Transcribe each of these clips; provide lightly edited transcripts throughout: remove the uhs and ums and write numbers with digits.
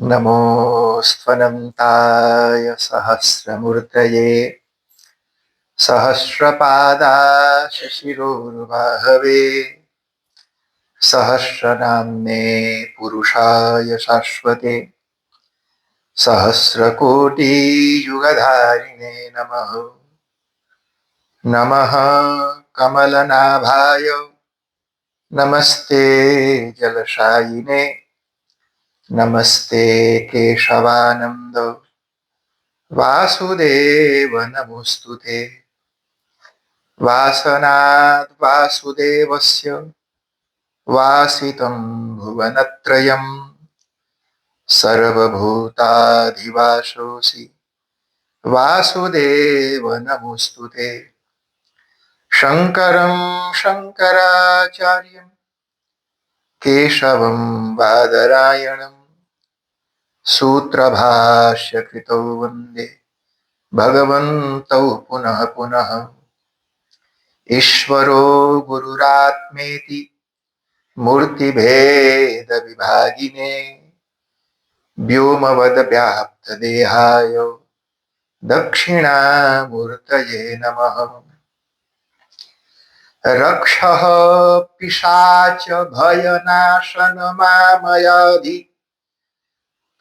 नमोऽस्त्वनन्ताय सहस्रमूर्तये सहस्रपादाय शिरोर्बाहवे सहस्रनाम्ने पुरुषाय शाश्वते सहस्रकोटियुगधारिणे नमः। नमः कमलनाभाय नमस्ते जलशायिने नमस्ते केशवानंद वासुदेव नमोस्तुते। वासनात् वासुदेवस्य वासितं भुवनत्रयं सर्वभूताधिवासोऽसि वासुदेव नमोस्तुते। शङ्करं शङ्कराचार्यं केशवं बादरायणं सूत्रभाष्यकृतौ वन्दे भगवन्तौ पुनः पुनः। ईश्वरो गुरुरात्मेति मूर्तिभेदविभागिने व्योमवद्व्याप्तदेहाय दक्षिणामूर्तये नमः। रक्षः पिशाच भयनाशनमामयाधि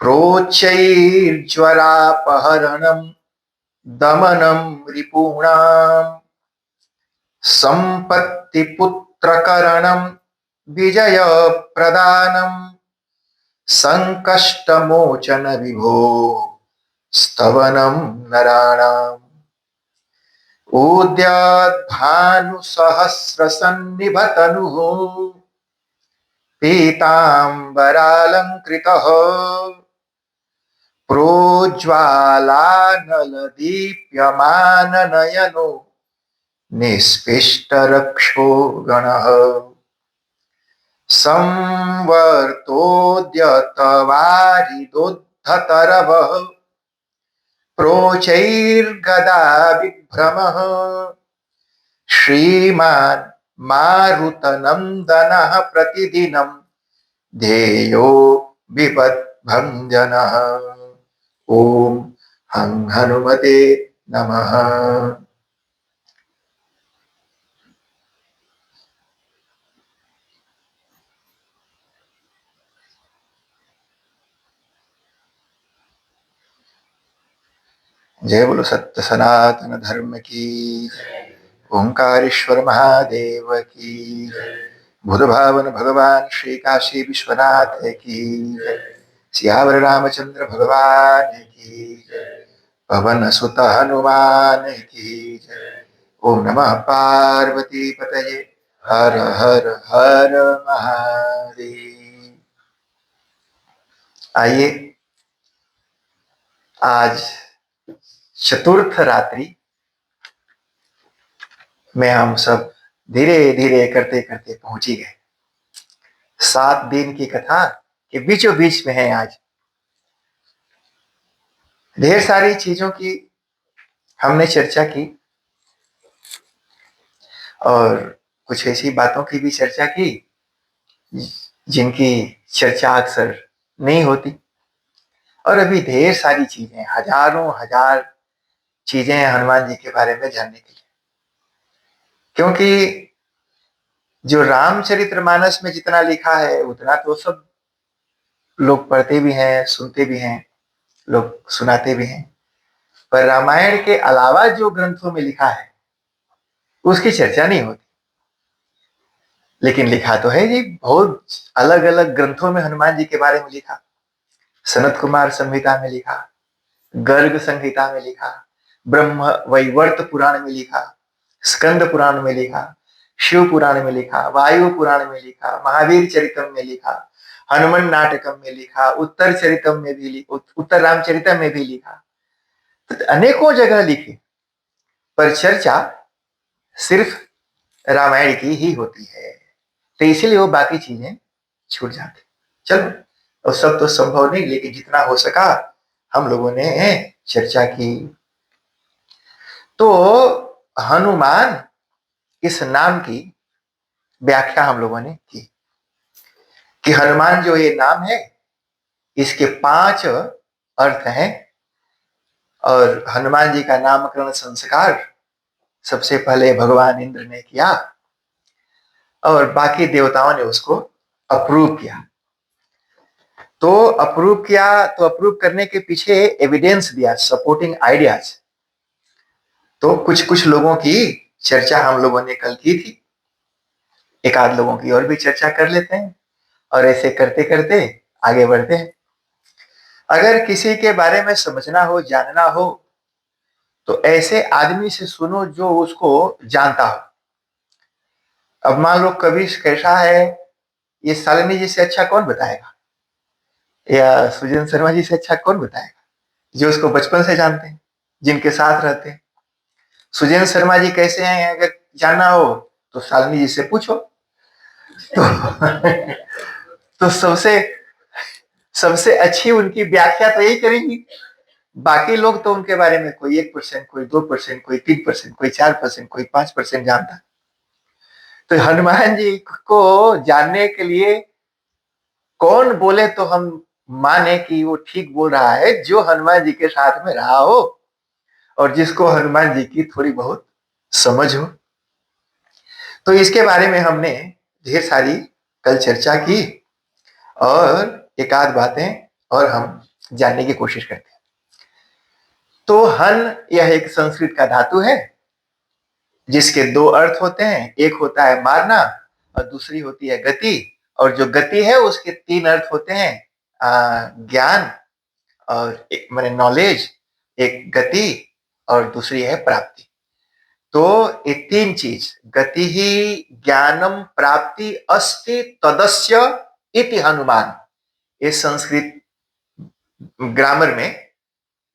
प्रोच्चैर्ज्वरापहरणं दमनं रिपूणाम् सम्पत्तिपुत्रकरणं विजयप्रदानं संकष्टमोचन विभो स्तवनं नराणाम्। उद्याद्भानुसहस्रसन्निभतनुः पीताम्बरालङ्कृतः प्रोज्ज्वालानलदीप्यमाननयनो निस्पृष्टरक्षो गणः संवर्तोद्यतवारिदोद्धतरवः प्रोचैर्गदाभिभ्रमः श्रीमान् मारुतनन्दनः प्रतिदिनं ध्येयो विपद्भञ्जनः। ओम हं हनुमते नमः। जय बोलो सत्य सनातन धर्म की। ओंकारेश्वर महादेव की। बुध भावन भगवान श्री काशी विश्वनाथ की। सियावर रामचंद्र भगवान की। पवन सुत हनुमान की। ओम नमः पार्वती पतये। हर हर हर महादेव। आइए, आज चतुर्थ रात्रि में हम सब धीरे धीरे करते करते पहुंच ही गए। 7 दिन की कथा के बीचों बीच में है आज। ढेर सारी चीजों की हमने चर्चा की और कुछ ऐसी बातों की भी चर्चा की जिनकी चर्चा अक्सर नहीं होती। और अभी ढेर सारी चीजें, हजारों हजार चीजें हैं हनुमान जी के बारे में जानने के लिए। क्योंकि जो रामचरितमानस में जितना लिखा है उतना तो सब लोग पढ़ते भी हैं, सुनते भी हैं, लोग सुनाते भी हैं। पर रामायण के अलावा जो ग्रंथों में लिखा है उसकी चर्चा नहीं होती। लेकिन लिखा तो है जी, बहुत अलग अलग ग्रंथों में हनुमान जी के बारे में लिखा। सनत कुमार संहिता में लिखा, गर्ग संहिता में लिखा, ब्रह्म वैवर्त पुराण में लिखा, स्कंद पुराण में लिखा, शिव पुराण में लिखा, वायु पुराण में लिखा, महावीर चरितम में लिखा, हनुमान नाटकम में लिखा, उत्तर चरितम में भी लिखा, उत्तर रामचरितम में भी लिखा। तो अनेकों जगह लिखे, पर चर्चा सिर्फ रामायण की ही होती है। तो इसीलिए वो बाकी चीजें छूट जाती। चलो, और सब तो संभव नहीं, लेकिन जितना हो सका हम लोगों ने चर्चा की। तो हनुमान इस नाम की व्याख्या हम लोगों ने की कि हनुमान जो ये नाम है इसके 5 अर्थ हैं और हनुमान जी का नामकरण संस्कार सबसे पहले भगवान इंद्र ने किया और बाकी देवताओं ने उसको अप्रूव किया। तो अप्रूव करने के पीछे एविडेंस दिया, सपोर्टिंग आइडियाज। तो कुछ कुछ लोगों की चर्चा हम लोगों ने कल की थी, एक आध लोगों की और भी चर्चा कर लेते हैं और ऐसे करते करते आगे बढ़ते हैं। अगर किसी के बारे में समझना हो, जानना हो, तो ऐसे आदमी से सुनो जो उसको जानता हो। अब मान लो कवि कैसा है, ये शालिनी जी से अच्छा कौन बताएगा, या सुजन शर्मा जी से अच्छा कौन बताएगा, जो उसको बचपन से जानते हैं, जिनके साथ रहते हैं। सुजन शर्मा जी कैसे हैं अगर जानना हो तो शालिनी जी से पूछो। तो, तो सबसे सबसे अच्छी उनकी व्याख्या तो यही करेंगी। बाकी लोग तो उनके बारे में कोई 1%, कोई 2%, कोई 3%, कोई 4%, कोई 5% जानता। तो हनुमान जी को जानने के लिए कौन बोले तो हम माने कि वो ठीक बोल रहा है, जो हनुमान जी के साथ में रहा हो और जिसको हनुमान जी की थोड़ी बहुत समझ हो। तो इसके बारे में हमने ढेर सारी कल चर्चा की और एक आध बातें और हम जानने की कोशिश करते हैं। तो हन यह एक संस्कृत का धातु है जिसके 2 अर्थ होते हैं, एक होता है मारना और दूसरी होती है गति। और जो गति है उसके 3 अर्थ होते हैं, ज्ञान और एक माने नॉलेज, एक गति और दूसरी है प्राप्ति। तो ये 3 चीज, गति ही ज्ञानम प्राप्ति अस्ति तदस्य इति हनुमान, ये संस्कृत ग्रामर में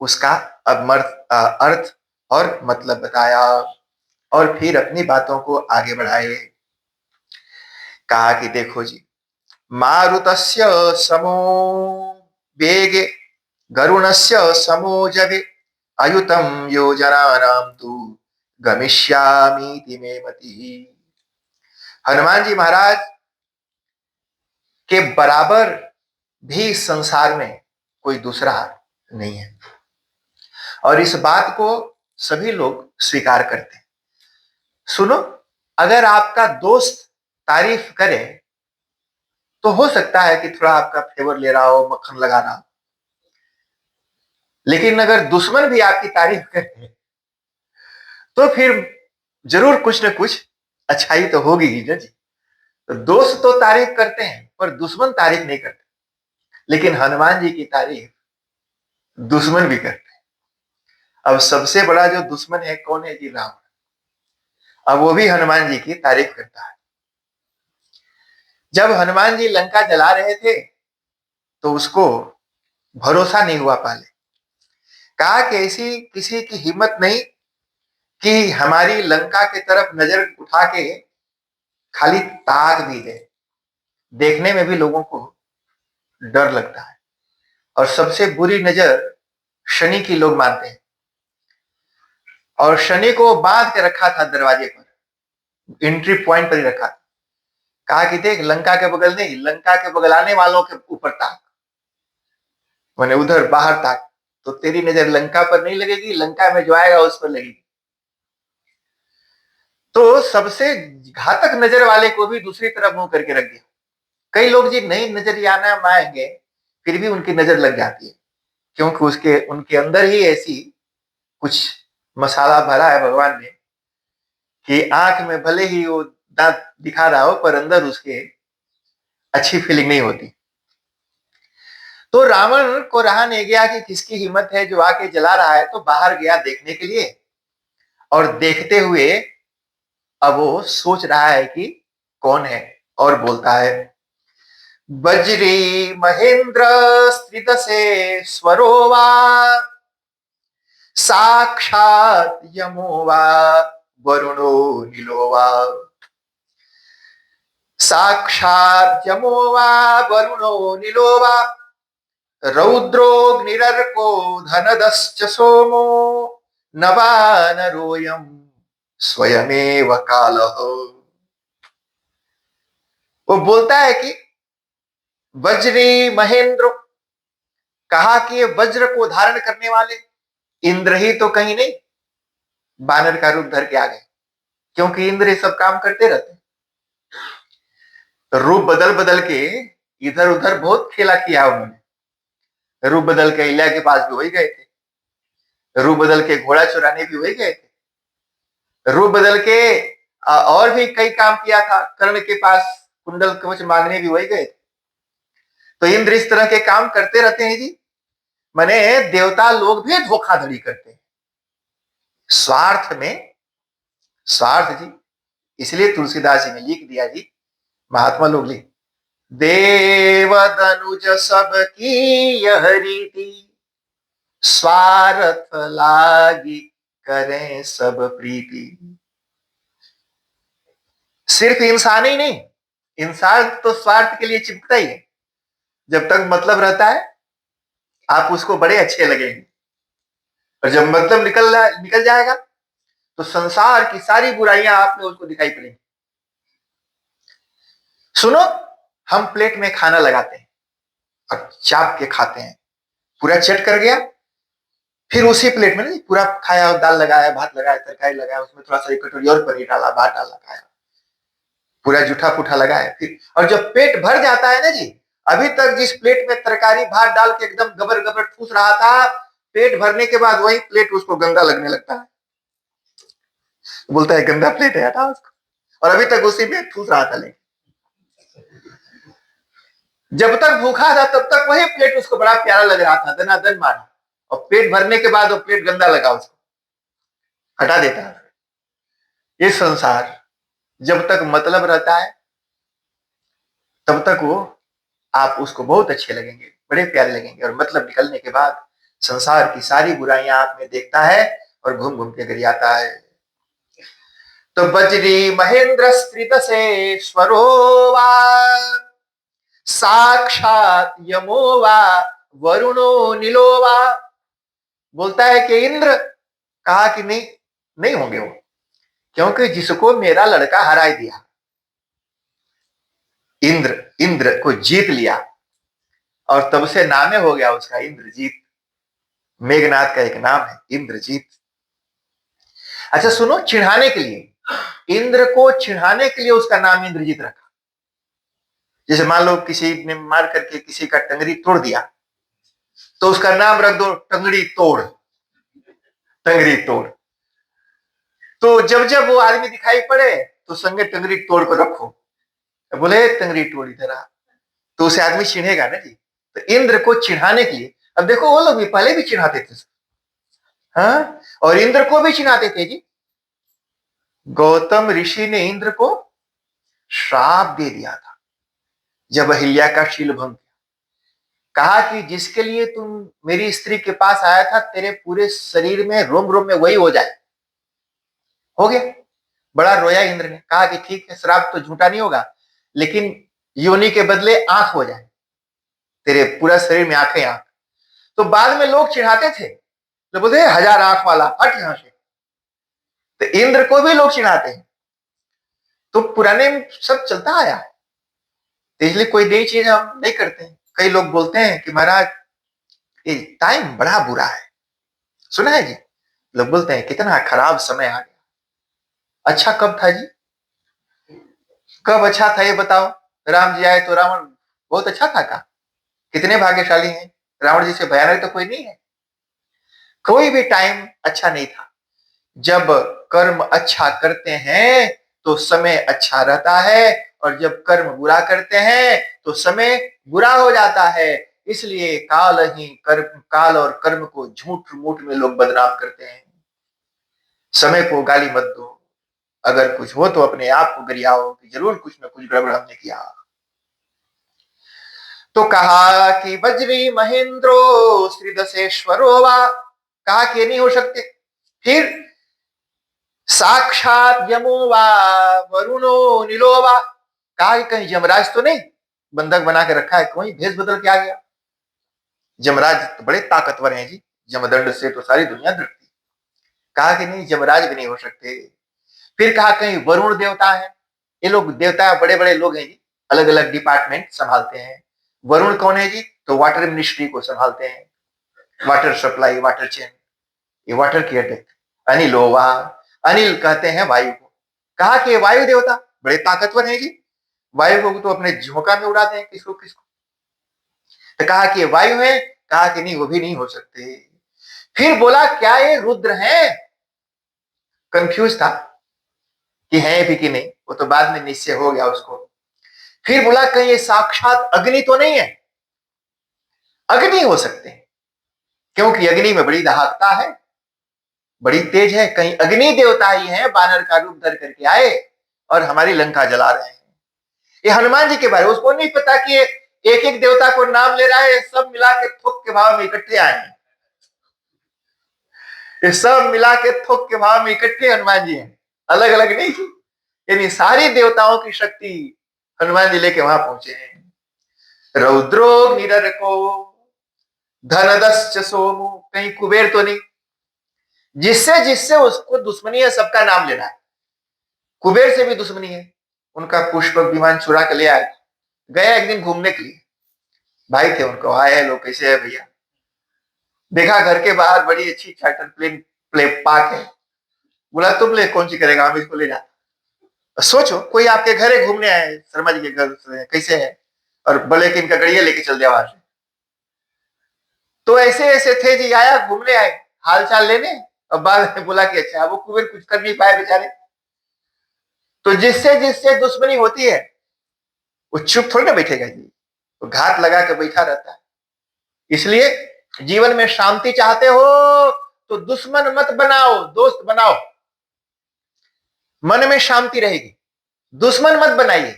उसका अर्थ और मतलब बताया और फिर अपनी बातों को आगे बढ़ाए। कहा कि देखो जी, मारुतस्य समो वेगे गरुणस्य समो जवे अयुतम योजनानां तु गमिष्यामीति मे मतिः। हनुमान जी महाराज के बराबर भी संसार में कोई दूसरा नहीं है और इस बात को सभी लोग स्वीकार करते हैं। सुनो, अगर आपका दोस्त तारीफ करे तो हो सकता है कि थोड़ा आपका फेवर ले रहा हो, मक्खन लगा रहा हो, लेकिन अगर दुश्मन भी आपकी तारीफ करे तो फिर जरूर कुछ न कुछ अच्छाई तो होगी ही ना जी। तो दोस्त तो तारीफ करते हैं पर दुश्मन तारीफ नहीं करते, लेकिन हनुमान जी की तारीफ दुश्मन भी करते हैं। अब सबसे बड़ा जो दुश्मन है कौन है जी? रावण। अब वो भी हनुमान जी की तारीफ करता है। जब हनुमान जी लंका जला रहे थे तो उसको भरोसा नहीं हुआ पहले। कहा कि ऐसी किसी की हिम्मत नहीं कि हमारी लंका की तरफ नजर उठा के खाली ताक भी दे। देखने में भी लोगों को डर लगता है और सबसे बुरी नजर शनि की लोग मानते हैं और शनि को बांध के रखा था दरवाजे पर, एंट्री पॉइंट पर ही रखा था। कहा कि देख, लंका के बगल नहीं, लंका के बगल आने वालों के ऊपर ताक, मैंने उधर बाहर ताक, तो तेरी नजर लंका पर नहीं लगेगी, लंका में जो आएगा उस पर लगेगी। तो सबसे घातक नजर वाले को भी दूसरी तरफ मुंह करके रख दिया। कई लोग जी नहीं नजरियाना माएंगे फिर भी उनकी नजर लग जाती है, क्योंकि उसके उनके अंदर ही ऐसी कुछ मसाला भरा है भगवान ने कि आंख में भले ही वो दांत दिखा रहा हो पर अंदर उसके अच्छी फीलिंग नहीं होती। तो रावण को रहा नहीं गया कि किसकी हिम्मत है जो आके जला रहा है, तो बाहर गया देखने के लिए और देखते हुए अब वो सोच रहा है कि कौन है और बोलता है, बज्री महेंद्र स्त्रित से स्वरो वा साक्षात यमो वा वरुणो नीलो वा, साक्षात यमो वा वरुणो नीलो वा रौद्रोग्निरर्को धनदश्च सोमो नवानरोयम स्वयमेव कालः। वो बोलता है कि वज्री महेंद्र, कहा कि ये वज्र को धारण करने वाले इंद्र ही तो कहीं नहीं, बानर का रूप धर के आ गए, क्योंकि इंद्र ये सब काम करते रहते। तो रूप बदल बदल के इधर उधर बहुत खेला किया उन्होंने। रूप बदल के इल्या के पास भी वही गए थे, रूप बदल के घोड़ा चुराने भी वही गए थे, रूप बदल के और भी कई काम किया था, कर्ण के पास कुंडल कवच मांगने भी वही गए थे। तो इंद्र इस तरह के काम करते रहते हैं जी। माने देवता लोग भी धोखाधड़ी करते हैं स्वार्थ में, स्वार्थ जी। इसलिए तुलसीदास जी ने लिख दिया जी, महात्मा लोग लिख, देव दनुज सब की यह रीति, स्वार्थ लागी करें सब प्रीति। सिर्फ इंसान ही नहीं, इंसान तो स्वार्थ के लिए चिपकता ही है। जब तक मतलब रहता है आप उसको बड़े अच्छे लगेंगे, और जब मतलब निकल जाएगा तो संसार की सारी बुराइयां आप में उसको दिखाई पड़ेंगी। सुनो, हम प्लेट में खाना लगाते हैं और चाप के खाते हैं, पूरा चट कर गया, फिर उसी प्लेट में नहीं पूरा खाया, दाल लगाया, भात लगाया, तरकारी लगाया, उसमें थोड़ा सा एक कटोरी और पनीर डाला, भात डाला, खाया, पूरा जूठा पुठा लगाया। फिर और जब पेट भर जाता है ना जी, अभी तक जिस प्लेट में तरकारी भात डाल के एकदम गबर गबर ठूस रहा था, पेट भरने के बाद वही प्लेट उसको गंदा लगने लगता है, बोलता है गंदा प्लेट है, हटा उसको। और अभी तक उसी में ठूस रहा था। लेकिन जब तक भूखा था तब तक वही प्लेट उसको बड़ा प्यारा लग रहा था, दनादन मारा, और पेट भरने के बाद वो प्लेट गंदा लगा, उसको हटा देता है। ये संसार जब तक मतलब रहता है तब तक वो आप उसको बहुत अच्छे लगेंगे, बड़े प्यारे लगेंगे, और मतलब निकलने के बाद संसार की सारी बुराइयां आप में देखता है और घूम घूम के गिरियाता है। तो बजरी महेंद्र स्त्रित से स्वरोवा, साक्षात यमोवा, वरुणो नीलोवा। बोलता है कि इंद्र, कहा कि नहीं, नहीं होंगे वो, क्योंकि जिसको मेरा लड़का हरा दिया, इंद्र, इंद्र को जीत लिया, और तब से नामे हो गया उसका इंद्रजीत। मेघनाथ का एक नाम है इंद्रजीत। अच्छा सुनो, चिढ़ाने के लिए, इंद्र को चिढ़ाने के लिए उसका नाम इंद्रजीत रखा। जैसे मान लो किसी ने मार करके किसी का टंगड़ी तोड़ दिया, तो उसका नाम रख दो टंगड़ी तोड़, टंगड़ी तोड़। तो जब जब वो आदमी दिखाई पड़े तो संगे टंगड़ी तोड़ को रखो, बोले टंगड़ी तोड़ इधर आ, तो उसे आदमी चिढ़ेगा ना जी। तो इंद्र को चिढ़ाने के लिए, अब देखो वो लोग भी पहले भी चिढ़ाते थे, हाँ, और इंद्र को भी चिढ़ाते थे जी। गौतम ऋषि ने इंद्र को श्राप दे दिया था जब अहिल्या का शील भंग किया। कहा कि जिसके लिए तुम मेरी स्त्री के पास आया था, तेरे पूरे शरीर में रोम रोम में वही हो जाए। हो गया, बड़ा रोया इंद्र ने, कहा कि ठीक है, श्राप तो झूठा नहीं होगा, लेकिन योनि के बदले आंख हो जाए, तेरे पूरा शरीर में आंखें आंख। तो बाद में लोग चिढ़ाते थे, तो बोलते हजार आंख वाला हट यहां से। तो इंद्र को भी लोग चिढ़ाते हैं, तो पुराने सब चलता आया है, तो इसलिए कोई नई चीज हम नहीं करते हैं। कई लोग बोलते हैं कि महाराज ये टाइम बड़ा बुरा है, सुना है जी, लोग बोलते हैं कितना खराब समय आ गया। अच्छा कब था जी, कब अच्छा था ये बताओ। राम जी आए तो रावण बहुत अच्छा था का? कितने भाग्यशाली हैं, रावण जी से भयानक तो कोई नहीं है। कोई भी टाइम अच्छा नहीं था। जब कर्म अच्छा करते हैं तो समय अच्छा रहता है, और जब कर्म बुरा करते हैं तो समय बुरा हो जाता है। इसलिए काल ही कर्म, काल और कर्म को झूठ मूठ में लोग बदनाम करते हैं। समय को गाली मत दो, अगर कुछ हो तो अपने आप को गरियाओ कि जरूर कुछ ना कुछ गड़बड़ हमने किया। तो कहा कि बजरी महेंद्रो श्रीदशेश्वरो वा, कहा कि नहीं हो सकते। फिर साक्षात यमो वा, वरुणो नीलो वा, कहा कि कहीं यमराज तो नहीं बंधक बना के रखा है, कोई भेष बदल के आ गया। यमराज तो बड़े ताकतवर हैं जी, यमदंड से तो सारी दुनिया डरती। कहा कि नहीं, यमराज भी नहीं हो सकते। फिर कहा कहीं वरुण देवता है, ये लोग देवता बड़े बड़े लोग हैं जी, अलग अलग डिपार्टमेंट संभालते हैं, वरुण कौन है जी? तो वाटर मिनिस्ट्री को संभालते हैं, वाटर सप्लाई, वाटर चेन, ये वाटर केयर देखते। अनिल ओवा, अनिल कहते हैं वायु को। कहा कि वायु देवता बड़े ताकतवर है जी, वायु को तो अपने झोंका में उड़ा दें किसको किसको। तो कहा कि वायु है, कहा कि नहीं वो भी नहीं हो सकते। फिर बोला क्या ये रुद्र है? कंफ्यूज था कि है भी कि नहीं, वो तो बाद में निश्चय हो गया उसको। फिर बोला कहीं ये साक्षात अग्नि तो नहीं है? अग्नि हो सकते हैं, क्योंकि अग्नि में बड़ी दाहकता है, बड़ी तेज है। कहीं अग्नि देवता ही है, बानर का रूप धर करके आए और हमारी लंका जला रहे हैं। ये हनुमान जी के बारे में उसको नहीं पता कि एक एक देवता को नाम ले रहा है, सब मिला के थोक के भाव में इकट्ठे आए हैं। ये सब मिला के थोक के भाव में इकट्ठे हनुमान जी हैं, अलग अलग नहीं थी। यानी सारी देवताओं की शक्ति हनुमान जी लेके वहां पहुंचे हैं। रौद्रो निरर को धनदश्च सोमु, कहीं कुबेर तो नहीं, जिससे जिससे उसको दुश्मनी है सबका नाम लेना है। कुबेर से भी दुश्मनी है, उनका पुष्पक विमान चुरा के ले आए, गया एक दिन घूमने के लिए, भाई थे उनको, आए लोग कैसे है भैया, देखा घर के बाहर बड़ी अच्छी चार्टर प्लेन प्ले पार्क है, बोला तुम ले कौन सी करेगा, हम इसको ले जाते। सोचो कोई आपके घर घूमने आए, शर्मा जी के घर कैसे है, और बोले कि इनका गड़िया लेके चल दिया वहां से। तो ऐसे ऐसे थे जी, आया घूमने आए हाल चाल लेने, और बाद में बोला कि अच्छा, वो कुबेर कुछ कर नहीं पाए बेचारे। तो जिससे जिससे दुश्मनी होती है वो चुप थोड़ी ना बैठेगा जी, वो घात लगा के बैठा रहता है। इसलिए जीवन में शांति चाहते हो तो दुश्मन मत बनाओ, दोस्त बनाओ, मन में शांति रहेगी। दुश्मन मत बनाइए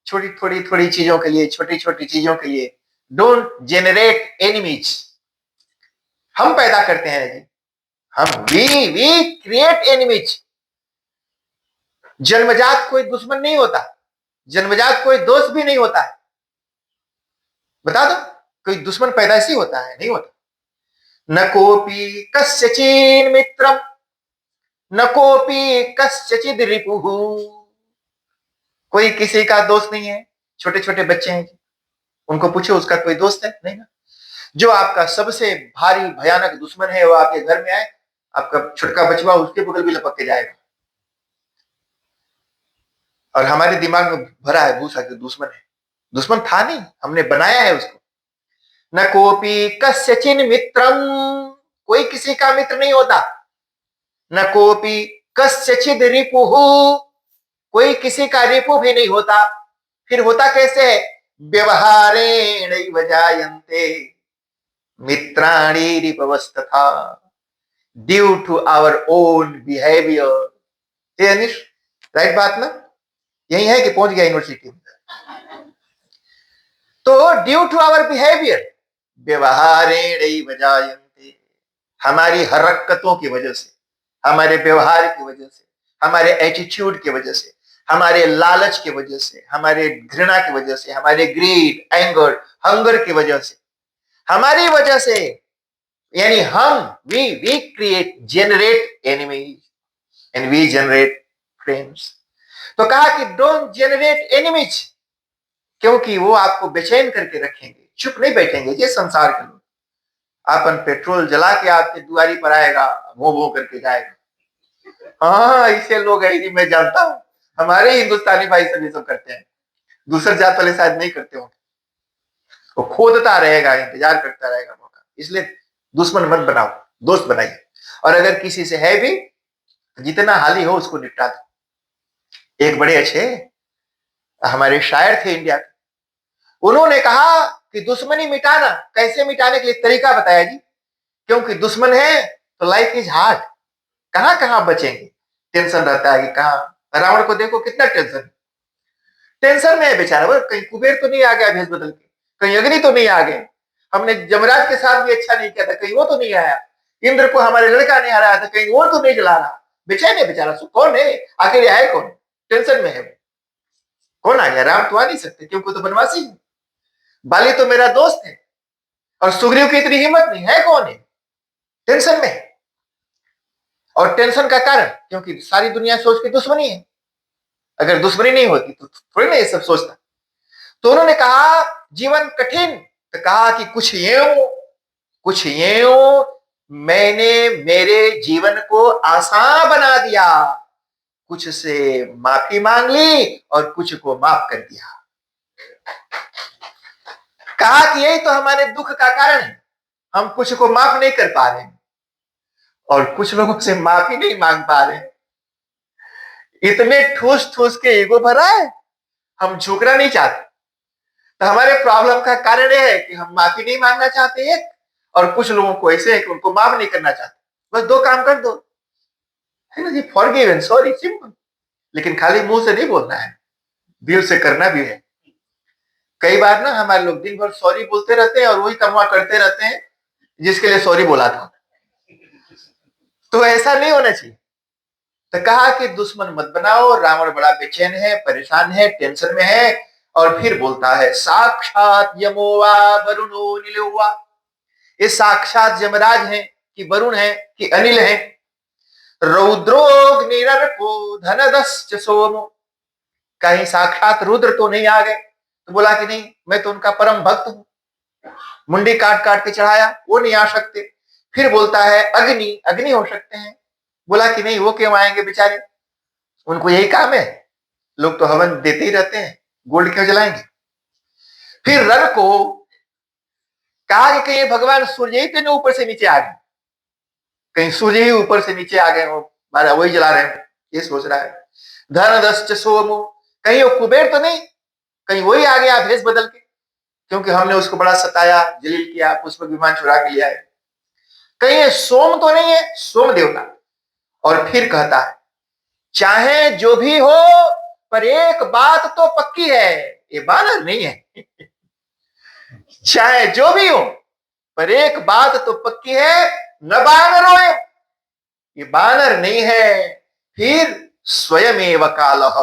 छोटी थोड़ी थोड़ी चीजों के लिए, छोटी छोटी चीजों के लिए। डोंट जेनरेट एनिमीज, हम पैदा करते हैं जी, हम वी क्रिएट एनिमीज। जन्मजात कोई दुश्मन नहीं होता, जन्मजात कोई दोस्त भी नहीं होता है। बता दो कोई दुश्मन पैदाइशी होता है? नहीं होता। न कोपी कस्यचिन मित्रम, न कोपी कस्यचिद रिपुः, कोई किसी का दोस्त नहीं है। छोटे छोटे बच्चे हैं, उनको पूछो उसका कोई दोस्त है? नहीं ना। जो आपका सबसे भारी भयानक दुश्मन है वो आपके घर में आए, आपका छोटका बचवा उसके बगल भी लपक के जाएगा। और हमारे दिमाग में भरा है भूसा कि दुश्मन है, दुश्मन था नहीं, हमने बनाया है उसको। न कोपी कस्यचिन मित्रम, कोई किसी का मित्र नहीं होता। न कोपी कस्यचिद रिपुः, कोई किसी का रिपु भी नहीं होता। फिर होता कैसे है? व्यवहारेण जायन्ते मित्राणि रिपवस्तथा, due to our own behaviour. ये अनिश राइट बात ना? यही है कि पहुंच गया यूनिवर्सिटी में। तो ड्यू टू आवर बिहेवियर व्यवहारेण जायन्ते, हमारी हरकतों की वजह से, हमारे व्यवहार की वजह से, हमारे एटीट्यूड की वजह से, हमारे लालच की वजह से, हमारे घृणा की वजह से, हमारे ग्रीड, एंगर, हंगर की वजह से, हमारी वजह से, यानी हम we create generate enemies and we generate friends. तो कहा कि डोंट जेनरेट एनिमीज, क्योंकि वो आपको बेचैन करके रखेंगे, चुप नहीं बैठेंगे। ये संसार के लोग, अपन पेट्रोल जला के आपके दुआरी पर आएगा, वो वो करके जाएगा। हाँ ऐसे लोग है, मैं जानता हूं, हमारे हिंदुस्तानी भाई सब ये सब करते हैं, दूसरे जात वाले शायद नहीं करते होंगे। वो खोदता रहेगा, इंतजार करता रहेगा मौका। इसलिए दुश्मन मत बनाओ, दोस्त बनाइए। और अगर किसी से है भी तो जितना हाली हो उसको निपटा दो। एक बड़े अच्छे हमारे शायर थे इंडिया के, उन्होंने कहा कि दुश्मनी मिटाना, कैसे मिटाने के लिए तरीका बताया जी। क्योंकि दुश्मन है तो लाइफ इज हार्ड, कहां कहां बचेंगे, टेंशन रहता है कि कहां। रावण को देखो कितना टेंशन, टेंशन में है बेचारा, वो कहीं कुबेर तो नहीं आ गया भेज बदल के, कहीं अग्नि तो नहीं आ गए, हमने जमराज के साथ भी अच्छा नहीं किया था, कहीं वो तो नहीं आया, इंद्र को हमारे लड़का नहीं हराया था, कहीं वो तो नहीं जला रहा। बेचैन है बेचारा, कौन है आखिर, है कौन, टेंशन में है। कौन आ गया? राम तो आ नहीं सकते क्योंकि तो बनवासी है। बाली तो मेरा दोस्त है, और सुग्रीव की इतनी हिम्मत नहीं है, कौन है? टेंशन में है। और टेंशन का कारण क्योंकि सारी दुनिया सोच की दुश्मनी है, अगर दुश्मनी नहीं होती तो थोड़ी ना ये सब सोचता। तो उन्होंने कहा जीवन कठिन, तो कहा कि कुछ यूं मैंने मेरे जीवन को आसान बना दिया, कुछ से माफी मांग ली और कुछ को माफ कर दिया। कहा कि यही तो हमारे दुख का कारण है, हम कुछ को माफ नहीं कर पा रहे और कुछ लोगों से माफी नहीं मांग पा रहे। इतने ठूस ठूस के ईगो भरा है, हम झुकना नहीं चाहते। तो हमारे प्रॉब्लम का कारण यह है कि हम माफी नहीं मांगना चाहते एक, और कुछ लोगों को ऐसे है कि उनको माफ नहीं करना चाहते। बस दो काम कर दो, है ना जी, फॉरगिव एंड सॉरी, सिंपल। लेकिन खाली मुंह से नहीं बोलना है, दिल से करना भी है। कई बार ना हमारे लोग दिन भर सॉरी बोलते रहते हैं और वही कमवा करते रहते हैं जिसके लिए सॉरी बोला था। तो ऐसा नहीं होना चाहिए। तो कहा कि दुश्मन मत बनाओ, रावण बड़ा बेचैन है, परेशान है, टेंशन में है। और फिर बोलता है साक्षात यमोवा वरुणो नीलोवा, ये साक्षात यमराज है कि वरुण है कि अनिल है। रौद्रोग निरर्को धनदश्च सोमो, कहीं साक्षात रुद्र तो नहीं आ गए? तो बोला कि नहीं, मैं तो उनका परम भक्त हूं, मुंडी काट काट के चढ़ाया, वो नहीं आ सकते। फिर बोलता है अग्नि हो सकते हैं। बोला कि नहीं, वो क्यों आएंगे बेचारे, उनको यही काम है, लोग तो हवन देते ही रहते हैं, गोल्ड क्यों जलाएंगे। फिर रर को कहा कि कहीं भगवान सूर्य ही तो ऊपर से नीचे आ गए, कहीं सूर्य ही ऊपर से नीचे आ गए हो, मारा वही जला रहे हैं, ये सोच रहा है। धन दश्च सोमो, कहीं वो कुबेर तो नहीं, कहीं वही आ गया भेष बदल के, क्योंकि हमने उसको बड़ा सताया, जलील किया, पुष्पक विमान चुरा के लिया है। कहीं ये सोम तो नहीं है, सोम देवता। और फिर कहता है चाहे जो भी हो, पर एक बात तो पक्की है, ये बानर नहीं है। चाहे जो भी हो, पर एक बात तो पक्की है, न बानर हो, ये बानर नहीं है। फिर स्वयमेव कालः,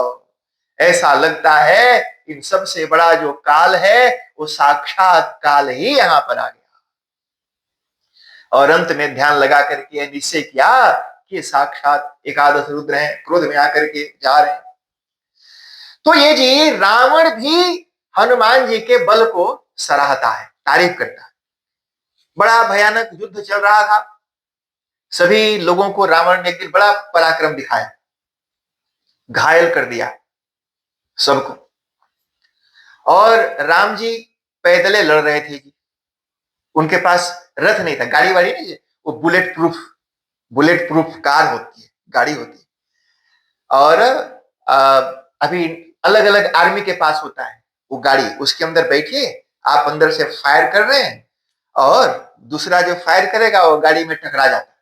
ऐसा लगता है इन सबसे बड़ा जो काल है वो साक्षात काल ही यहां पर आ गया। और अंत में ध्यान लगा करके निश्चय किया कि साक्षात एकादश रुद्र हैं, क्रोध में आकर के जा रहे हैं। तो ये जी रावण भी हनुमान जी के बल को सराहता है, तारीफ करता है। बड़ा भयानक युद्ध चल रहा था, सभी लोगों को रावण ने एक दिन बड़ा पराक्रम दिखाया, घायल कर दिया सबको। और राम जी पैदले लड़ रहे थे जी, उनके पास रथ नहीं था, गाड़ी वाड़ी नहीं, वो बुलेट प्रूफ कार होती है, गाड़ी होती है। और अभी अलग अलग आर्मी के पास होता है वो गाड़ी, उसके अंदर बैठिए, आप अंदर से फायर कर रहे हैं और दूसरा जो फायर करेगा वो गाड़ी में टकरा जाता है।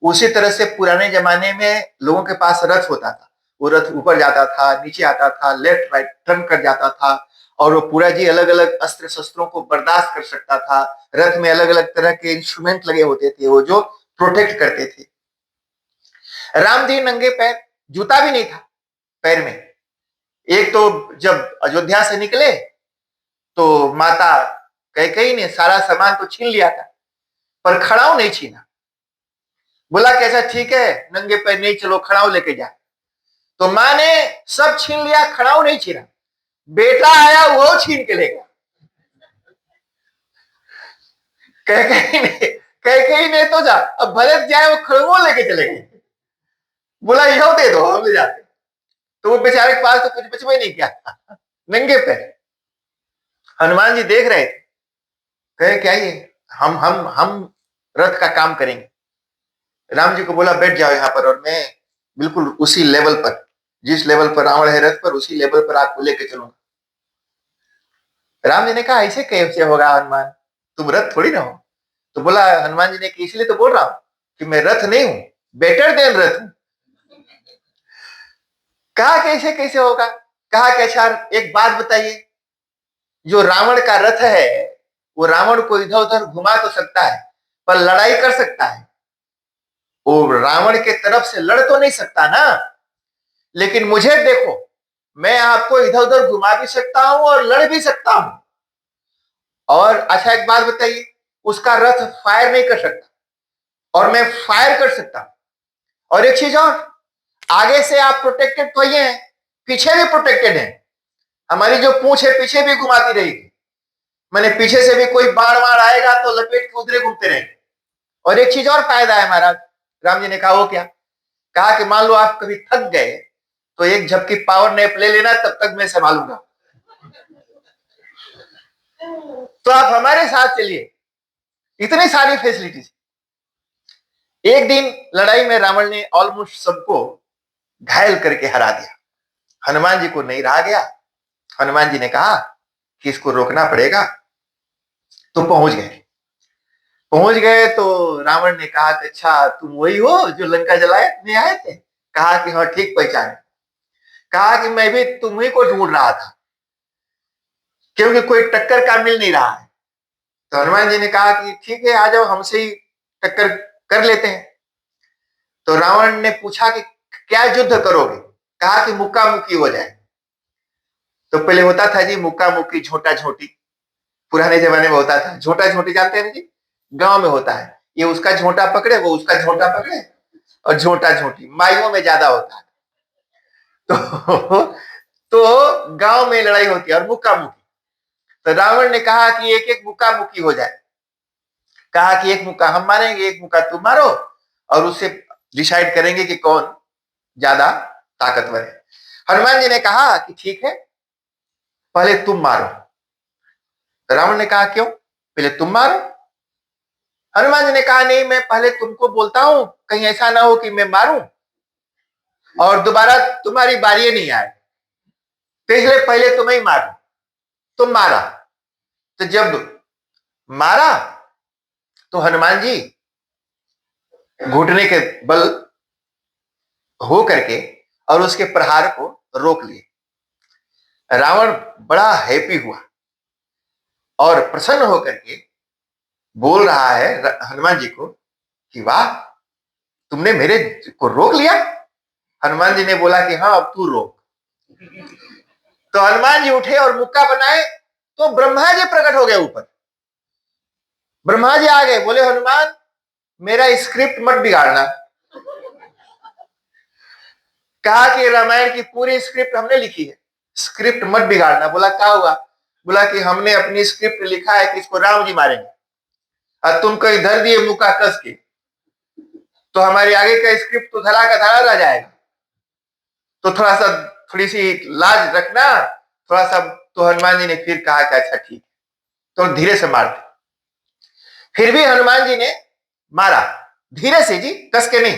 उसी तरह से पुराने जमाने में लोगों के पास रथ होता था, वो रथ ऊपर जाता था, नीचे आता था, लेफ्ट राइट टर्न कर जाता था, और वो पूरा जी अलग अलग अस्त्र शस्त्रों को बर्दाश्त कर सकता था। रथ में अलग अलग तरह के इंस्ट्रूमेंट लगे होते थे, वो जो प्रोटेक्ट करते थे। राम जी नंगे पैर, जूता भी नहीं था पैर में। एक तो जब अयोध्या से निकले तो माता कैकेयी ने सारा सामान तो छीन लिया था, पर खड़ाऊ नहीं छीना। बोला कैसा ठीक है, नंगे पैर नहीं चलो, खड़ाऊ लेके जा। तो मां ने सब छीन लिया, खड़ाऊ नहीं छीना। बेटा आया वो छीन के ले गया। कैकेयी ने तो जा, अब भरत जाए वो खड़गो लेके चले गए। बोला यो दे दो, हम ले जाते। तो वो बेचारे के पास तो कुछ बच में नहीं किया, नंगे पैर। हनुमान जी देख रहे थे, कहे क्या ये, हम रथ का काम करेंगे। राम जी को बोला बैठ जाओ यहाँ पर, और मैं बिल्कुल उसी लेवल पर, जिस लेवल पर रावण है रथ पर, उसी लेवल पर आपको लेके चलूंगा। राम जी ने कहा ऐसे कैसे होगा हनुमान, तुम रथ थोड़ी ना हो। तो बोला हनुमान जी ने कि इसलिए तो बोल रहा हूं कि मैं रथ नहीं हूं, बेटर देन रथ हूं। कहा कैसे कैसे होगा? कहा कि अच्छा एक बात बताइए, जो रावण का रथ है वो रावण को इधर उधर घुमा तो सकता है, पर लड़ाई कर सकता है? वो रावण के तरफ से लड़ तो नहीं सकता ना। लेकिन मुझे देखो, मैं आपको इधर उधर घुमा भी सकता हूं और लड़ भी सकता हूं। और अच्छा एक बात बताइए, उसका रथ फायर नहीं कर सकता और मैं फायर कर सकता हूं। और एक चीज और, आगे से आप प्रोटेक्टेड तो ये हैं, पीछे भी प्रोटेक्टेड हैं। हमारी जो पूंछ है पीछे भी घुमाती रहेगी, मैंने पीछे से भी कोई बाढ़ वाड़ आएगा तो लपेट के उधरे घूमते रहेंगे। और एक चीज और फायदा है महाराज, राम जी ने कहा वो क्या, कहा कि मान लो आप कभी थक गए तो एक झपकी पावर नैप ले लेना, तब तक मैं संभालूंगा। तो आप हमारे साथ चलिए, इतनी सारी फैसिलिटीज। एक दिन लड़ाई में रावण ने ऑलमोस्ट सबको घायल करके हरा दिया, हनुमान जी को नहीं रहा गया। हनुमान जी ने कहा कि इसको रोकना पड़ेगा, तो पहुंच गए तो रावण ने कहा कि अच्छा तुम वही हो जो लंका जलाने आए थे, कहा कि हाँ ठीक पहचाने। कहा कि मैं भी तुम्ही को ढूंढ रहा था, क्योंकि कोई टक्कर का मिल नहीं रहा है। तो हनुमान जी ने कहा कि ठीक है आ जाओ, हमसे ही टक्कर कर लेते हैं। तो रावण ने पूछा कि क्या युद्ध करोगे, कहा कि मुक्का मुक्की हो जाए। तो पहले होता था जी मुक्का मुक्की, झोटा झोटी, पुराने जमाने में होता था। झोटा झोटी जानते हैं ना जी, गांव में होता है, ये उसका झोटा पकड़े वो उसका झोटा पकड़े, और झोटा झोटी माइयों में ज्यादा होता है। तो तो गांव में लड़ाई होती है और मुक्का मुक्की। तो रावण ने कहा कि एक एक मुक्का मुक्की हो जाए। कहा कि एक मुक्का हम मारेंगे, एक मुक्का तुम मारो, और उससे डिसाइड करेंगे कि कौन ज्यादा ताकतवर है। हनुमान जी ने कहा कि ठीक है पहले तुम मारो। रावण ने कहा क्यों, पहले तुम मारो। हनुमान जी ने कहा नहीं, मैं पहले तुमको बोलता हूं, कहीं ऐसा ना हो कि मैं मारूं और दोबारा तुम्हारी बारी नहीं आए, तो इसलिए पहले तुम्हें ही मारो। तुम मारा, तो जब मारा तो हनुमान जी घुटने के बल हो करके और उसके प्रहार को रोक लिए। रावण बड़ा हैप्पी हुआ और प्रसन्न होकर के बोल रहा है हनुमान जी को कि वाह तुमने मेरे को रोक लिया। हनुमान जी ने बोला कि हाँ अब तू रोक। तो हनुमान जी उठे और मुक्का बनाए, तो ब्रह्मा जी प्रकट हो गए ऊपर। ब्रह्मा जी आ गए, बोले हनुमान मेरा स्क्रिप्ट मत बिगाड़ना। कहा कि रामायण की पूरी स्क्रिप्ट हमने लिखी है, स्क्रिप्ट मत बिगाड़ना। बोला क्या हुआ, बोला कि हमने अपनी स्क्रिप्ट लिखा है कि इसको राम जी मारेंगे, और तुम कहीं धर दिए मुक्का कस के, तो हमारे आगे का स्क्रिप्ट तो धरा का धरा रह जाएगा। तो थोड़ी सी लाज रखना, थोड़ा सा। तो हनुमान जी ने फिर कहा कि अच्छा ठीक, तो धीरे से मारते। फिर भी हनुमान जी ने मारा, धीरे से जी, कस के नहीं,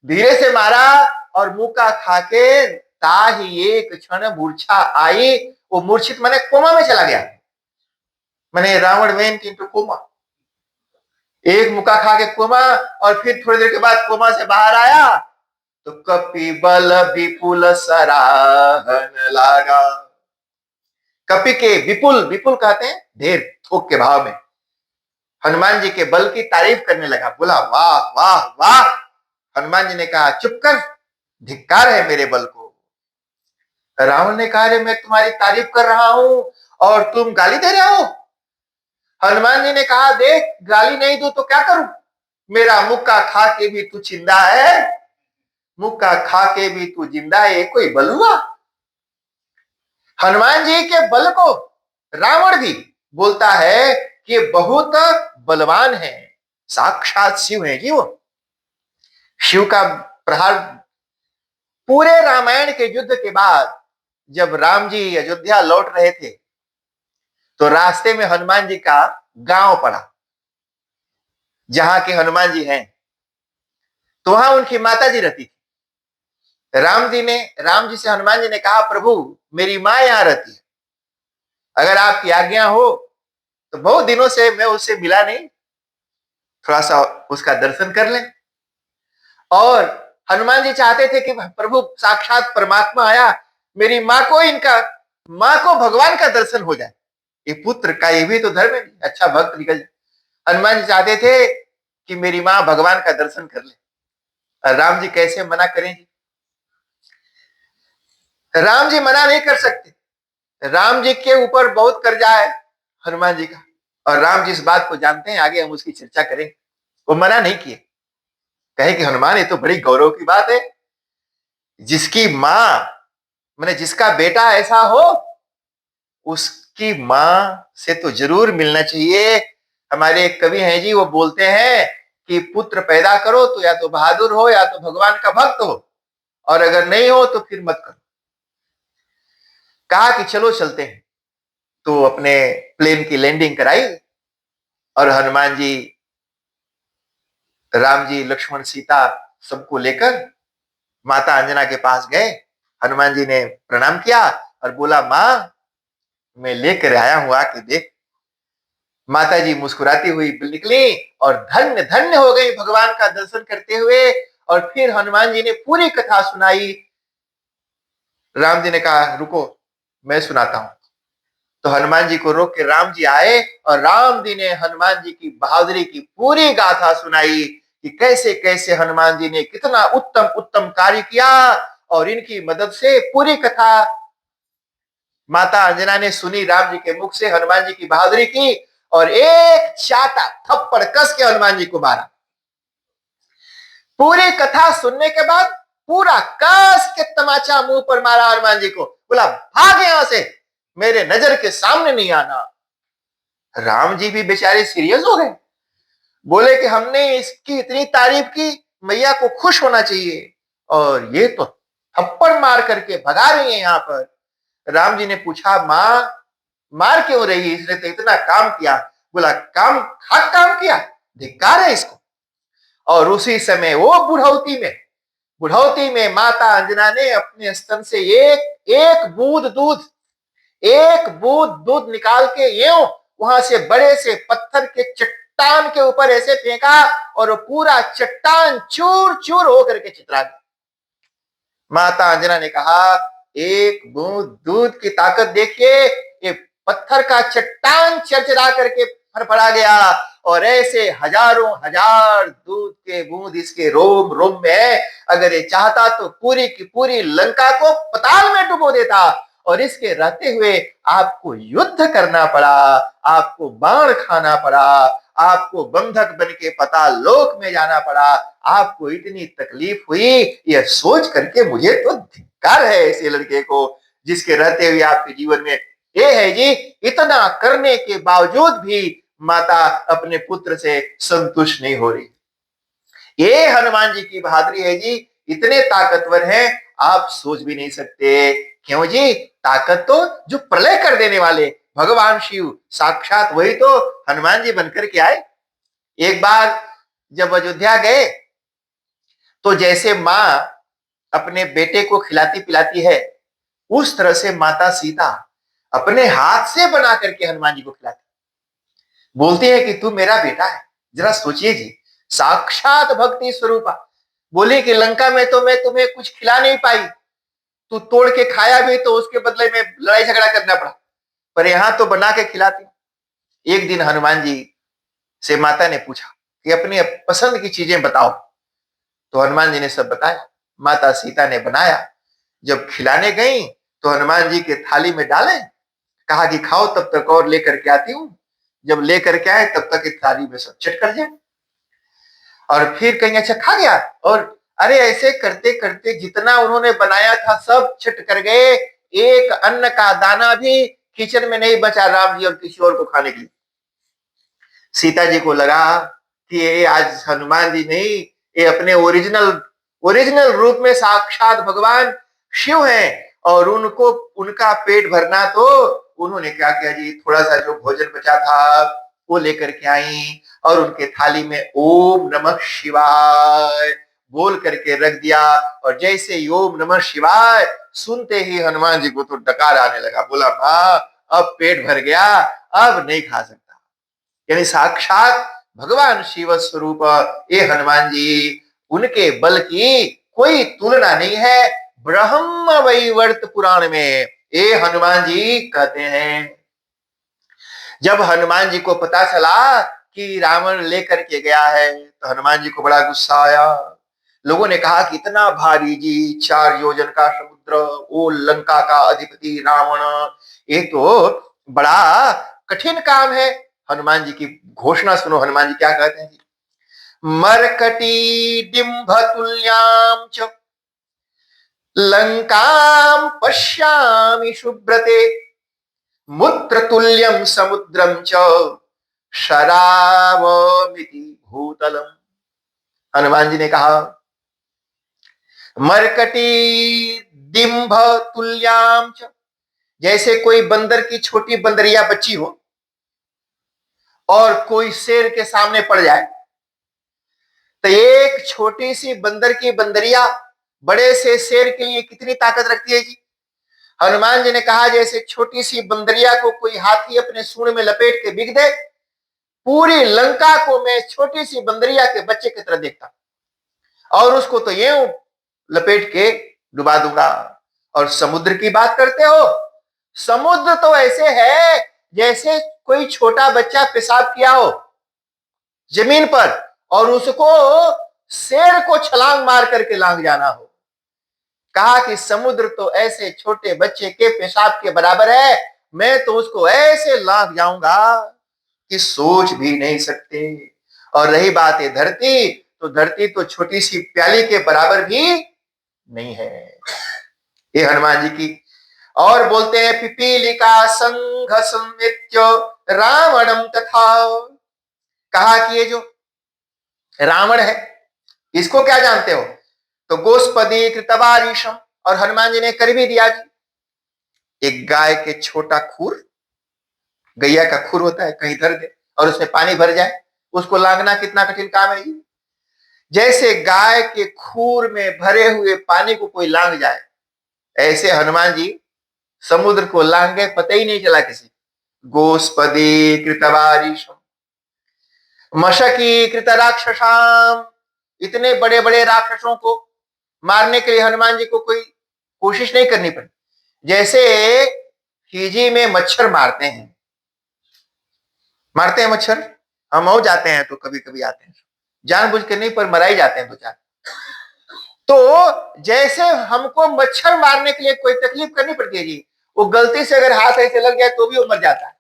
धीरे से मारा, और मुक्का खाके ताही एक क्षण मूर्छा आई। वो मूर्छित माने कोमा में चला गया, माने रावण वेंट इनटू कोमा। एक मुक्का खा के कोमा, और फिर थोड़ी देर के बाद कोमा से बाहर आया तो कपि बल विपुल सराहन लागा। कपि के विपुल, विपुल कहते हैं ढेर, थोक के भाव में, हनुमान जी के बल की तारीफ करने लगा। बोला वाह वाह वाह। हनुमान जी ने कहा चुप कर, धिक्कार है मेरे बल को। रावण ने कहा मैं तुम्हारी तारीफ कर रहा हूं और तुम गाली दे रहे हो। हनुमान जी ने कहा देख गाली नहीं दूं तो क्या करूं, मेरा मुक्का खा के भी तू जिंदा है, मुक्का खा के भी तू जिंदा है, ये कोई बल हुआ। हनुमान जी के बल को रावण भी बोलता है कि बहुत बलवान है, साक्षात शिव है जी वो। शिव का प्रहार। पूरे रामायण के युद्ध के बाद जब राम जी अयोध्या लौट रहे थे तो रास्ते में हनुमान जी का गांव पड़ा, जहां के हनुमान जी हैं, तो वहां उनकी माता जी रहती थी। राम जी से हनुमान जी ने कहा प्रभु मेरी माँ यहां रहती है, अगर आपकी आज्ञा हो तो बहुत दिनों से मैं उससे मिला नहीं, थोड़ा सा उसका दर्शन कर लें। और हनुमान जी चाहते थे कि प्रभु साक्षात परमात्मा आया, मेरी माँ को भगवान का दर्शन हो जाए, ये पुत्र का ये भी तो धर्म है, अच्छा भक्त निकल जाए। हनुमान जी चाहते थे कि मेरी माँ भगवान का दर्शन कर ले, और राम जी कैसे मना करेंगे, राम जी मना नहीं कर सकते। राम जी के ऊपर बहुत कर्जा है हनुमान जी का, और राम जी इस बात को जानते हैं, आगे हम उसकी चर्चा करेंगे। वो मना नहीं किए, कहे कि हनुमान ये तो बड़ी गौरव की बात है, जिसकी मां माने जिसका बेटा ऐसा हो उसकी मां से तो जरूर मिलना चाहिए। हमारे एक कवि हैं जी, वो बोलते हैं कि पुत्र पैदा करो तो या तो बहादुर हो या तो भगवान का भक्त हो, और अगर नहीं हो तो फिर मत करो। कहा कि चलो चलते हैं, तो अपने प्लेन की लैंडिंग कराई और हनुमान जी, राम जी, लक्ष्मण, सीता सबको लेकर माता अंजना के पास गए। हनुमान जी ने प्रणाम किया और बोला, मां मैं लेकर आया हूं, आके देख। माता जी मुस्कुराती हुई निकली और धन्य धन्य हो गई भगवान का दर्शन करते हुए। और फिर हनुमान जी ने पूरी कथा सुनाई। राम जी ने कहा, रुको मैं सुनाता हूं। तो हनुमान जी को रोक के राम जी आए और राम जी ने हनुमान जी की बहादुरी की पूरी गाथा सुनाई कि कैसे कैसे हनुमान जी ने कितना उत्तम उत्तम कार्य किया। और इनकी मदद से पूरी कथा माता अंजना ने सुनी राम जी के मुख से, हनुमान जी की बहादुरी की, और एक चाटा थप्पड़ कस के हनुमान जी को मारा। पूरी कथा सुनने के बाद पूरा कस के तमाचा मुंह पर मारा हनुमान जी को, बोला भाग यहां से, मेरे नजर के सामने नहीं आना। राम जी भी बेचारे सीरियस हो गए, बोले कि हमने इसकी इतनी तारीफ की, मैया को खुश होना चाहिए, और ये तो थप्पड़ मार करके भगा रही है यहां पर। राम जी ने पूछा, मां मार क्यों रही, इसने तो इतना काम किया। बोला, काम खाक काम किया, धिक्कार है इसको। और उसी समय वो बुढ़ौती में माता अंजना ने अपने स्तन से एक एक बूंद दूध निकाल के यूं वहां से बड़े से पत्थर के चट्टान के ऊपर ऐसे फेंका, और वो पूरा चट्टान चूर चूर होकर के चित्रा गया। माता अंजना ने कहा, एक बूंद दूध की ताकत देखिए, ये पत्थर का चट्टान चरचरा करके फड़फड़ा गया, और ऐसे हजारों हजार दूध के बूंद इसके रोम रोम में है। अगर ये चाहता तो पूरी की पूरी लंका को पताल में डुबो देता, और इसके रहते हुए आपको युद्ध करना पड़ा, आपको बाण खाना पड़ा, आपको बंधक बन के पाताल लोक में जाना पड़ा, आपको इतनी तकलीफ हुई, यह सोच करके मुझे तो धिक्कार है ऐसे लड़के को, जिसके रहते हुए आपके जीवन में ये है जी। इतना करने के बावजूद भी माता अपने पुत्र से संतुष्ट नहीं हो रही। ये हनुमान जी की बहादुरी है जी, इतने ताकतवर हैं आप सोच भी नहीं सकते। क्यों जी, ताकत तो जो प्रलय कर देने वाले भगवान शिव साक्षात वही तो हनुमान जी बनकर के आए। एक बार जब अयोध्या गए तो जैसे मां अपने बेटे को खिलाती पिलाती है, उस तरह से माता सीता अपने हाथ से बना करके हनुमान जी को खिलाती, बोलती है कि तू मेरा बेटा है। जरा सोचिए जी, साक्षात भक्ति स्वरूपा बोली कि लंका में तो मैं तुम्हें कुछ खिला नहीं पाई, तू तोड़ के खाया भी तो उसके बदले में लड़ाई झगड़ा करना पड़ा, पर यहां तो बना के खिलाती। एक दिन हनुमान जी से माता ने पूछा कि अपनी पसंद की चीजें बताओ, तो हनुमान जी ने सब बताया। माता सीता ने बनाया, जब खिलाने गई तो हनुमान जी के थाली में डाले, कहा कि खाओ तब तक और लेकर के आती हूं। जब लेकर के आए तब तक थाली में सब चट कर जाए, और फिर कहीं अच्छा खा गया, और अरे ऐसे करते करते जितना उन्होंने बनाया था सब छट कर गए, एक अन्न का दाना भी किचन में नहीं बचा राम जी और किसी और को खाने के लिए। सीता जी को लगा कि ये आज हनुमान जी नहीं, ये अपने ओरिजिनल ओरिजिनल रूप में साक्षात भगवान शिव हैं, और उनको उनका पेट भरना, तो उन्होंने क्या किया जी, थोड़ा सा जो भोजन बचा था वो लेकर के आई, और उनके थाली में ओम नमः शिवाय बोल करके रख दिया। और जैसे ही ओम नमः शिवाय सुनते ही हनुमान जी को तो डकार आने लगा, बोला मां अब पेट भर गया, अब नहीं खा सकता। यानी साक्षात भगवान शिव स्वरूप ये हनुमान जी, उनके बल की कोई तुलना नहीं है। ब्रह्म वैवर्त पुराण में ये हनुमान जी कहते हैं, जब हनुमान जी को पता चला कि रावण लेकर के गया है तो हनुमान जी को बड़ा गुस्सा आया। लोगों ने कहा कि इतना भारी जी, 4 योजन का समुद्र, वो लंका का अधिपति रावण, ये तो बड़ा कठिन काम है। हनुमान जी की घोषणा सुनो, हनुमान जी क्या कहते हैं, मरकटी डिंभ तुल्याम च लंकाम पश्यामि शुभ्रते मूत्र तुल्यम समुद्रम च शरावमिति भूतलम। हनुमान जी ने कहा मरकटी डिंभ तुल्याम च, जैसे कोई बंदर की छोटी बंदरिया बच्ची हो और कोई शेर के सामने पड़ जाए, तो एक छोटी सी बंदर की बंदरिया बड़े से शेर के लिए कितनी ताकत रखती है जी। हनुमान जी ने कहा जैसे छोटी सी बंदरिया को कोई हाथी अपने सूंड में लपेट के बिक दे, पूरी लंका को मैं छोटी सी बंदरिया के बच्चे की तरह देखता और उसको तो ये लपेट के डुबा दूंगा। और समुद्र की बात करते हो, समुद्र तो ऐसे है जैसे कोई छोटा बच्चा पेशाब किया हो जमीन पर और उसको शेर को छलांग मार करके लांग जाना हो। कहा कि समुद्र तो ऐसे छोटे बच्चे के पेशाब के बराबर है, मैं तो उसको ऐसे लांग जाऊंगा कि सोच भी नहीं सकते। और रही बात है धरती, तो धरती तो छोटी सी प्याली के बराबर भी नहीं है। ये हनुमान जी की। और बोलते हैं पिपीलिका संघ संवित्य रावणम तथा। कहा कि ये जो रावण है इसको क्या जानते हो, तो गोस्पदी कृतवारिशम। और हनुमान जी ने कर भी दिया जी, एक गाय के छोटा खूर, गैया का खूर होता है, कहीं धर दे और उसमें पानी भर जाए, उसको लांगना कितना कठिन काम है जी। जैसे गाय के खूर में भरे हुए पानी को कोई लांग जाए, ऐसे हनुमान जी समुद्र को लांगे, पता ही नहीं चला किसी। गोस्पदी कृतवारिशम मशकी कृत राक्षसाम, इतने बड़े बड़े राक्षसों को मारने के लिए हनुमान जी को कोई कोशिश नहीं करनी पड़ी। जैसे फिजी में मच्छर मारते हैं मच्छर, हम हो जाते हैं तो कभी कभी आते हैं, जानबूझ के नहीं पर मरा ही जाते हैं दो चार। तो जैसे हमको मच्छर मारने के लिए कोई तकलीफ करनी पड़ती है जी, वो गलती से अगर हाथ ऐसे लग गया तो भी वो मर जाता है।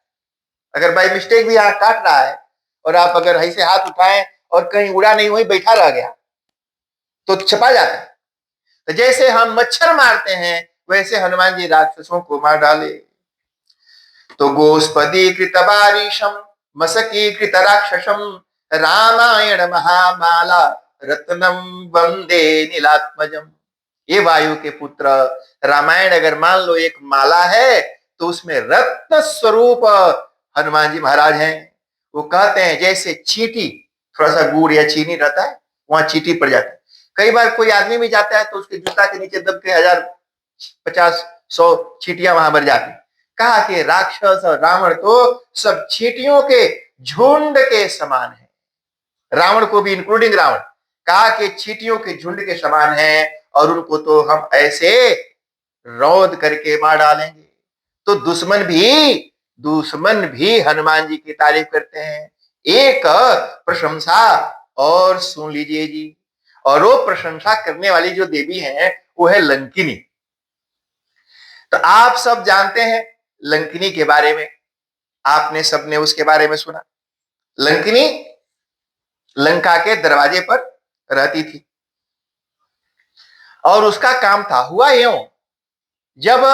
अगर बाई मिस्टेक भी हाथ काट रहा है और आप अगर ऐसे हाथ उठाएं और कहीं उड़ा नहीं, वही बैठा रह गया तो छपा जाता है। तो जैसे हम मच्छर मारते हैं वैसे हनुमान जी राक्षसों को मार डाले। तो गोस्पदी कृतवारिशम मशकीकृत राक्षसम रामायण महामाला रत्नम वंदे नीलात्मजम। ये वायु के पुत्र, रामायण अगर मान लो एक माला है तो उसमें रत्न स्वरूप हनुमान जी महाराज हैं। वो कहते हैं जैसे चींटी, थोड़ा सा गुड़ या चीनी रहता है वहां चींटी पड़ जाता है। कई बार कोई आदमी भी जाता है तो उसके जूता के नीचे दब के 1000 50 100 चींटियां वहां मर जाती। कहा कि राक्षस और रावण तो सब चींटियों के झुंड के समान है, रावण को भी इंक्लूडिंग रावण। कहा कि चींटियों के झुंड के समान है और उनको तो हम ऐसे रौद करके मार डालेंगे। तो दुश्मन भी हनुमान जी की तारीफ करते हैं। एक प्रशंसा और सुन लीजिए जी, और वो प्रशंसा करने वाली जो देवी है वो है लंकिनी। तो आप सब जानते हैं लंकिनी के बारे में, आपने सबने उसके बारे में सुना। लंकिनी लंका के दरवाजे पर रहती थी और उसका काम था, हुआ यूं, जब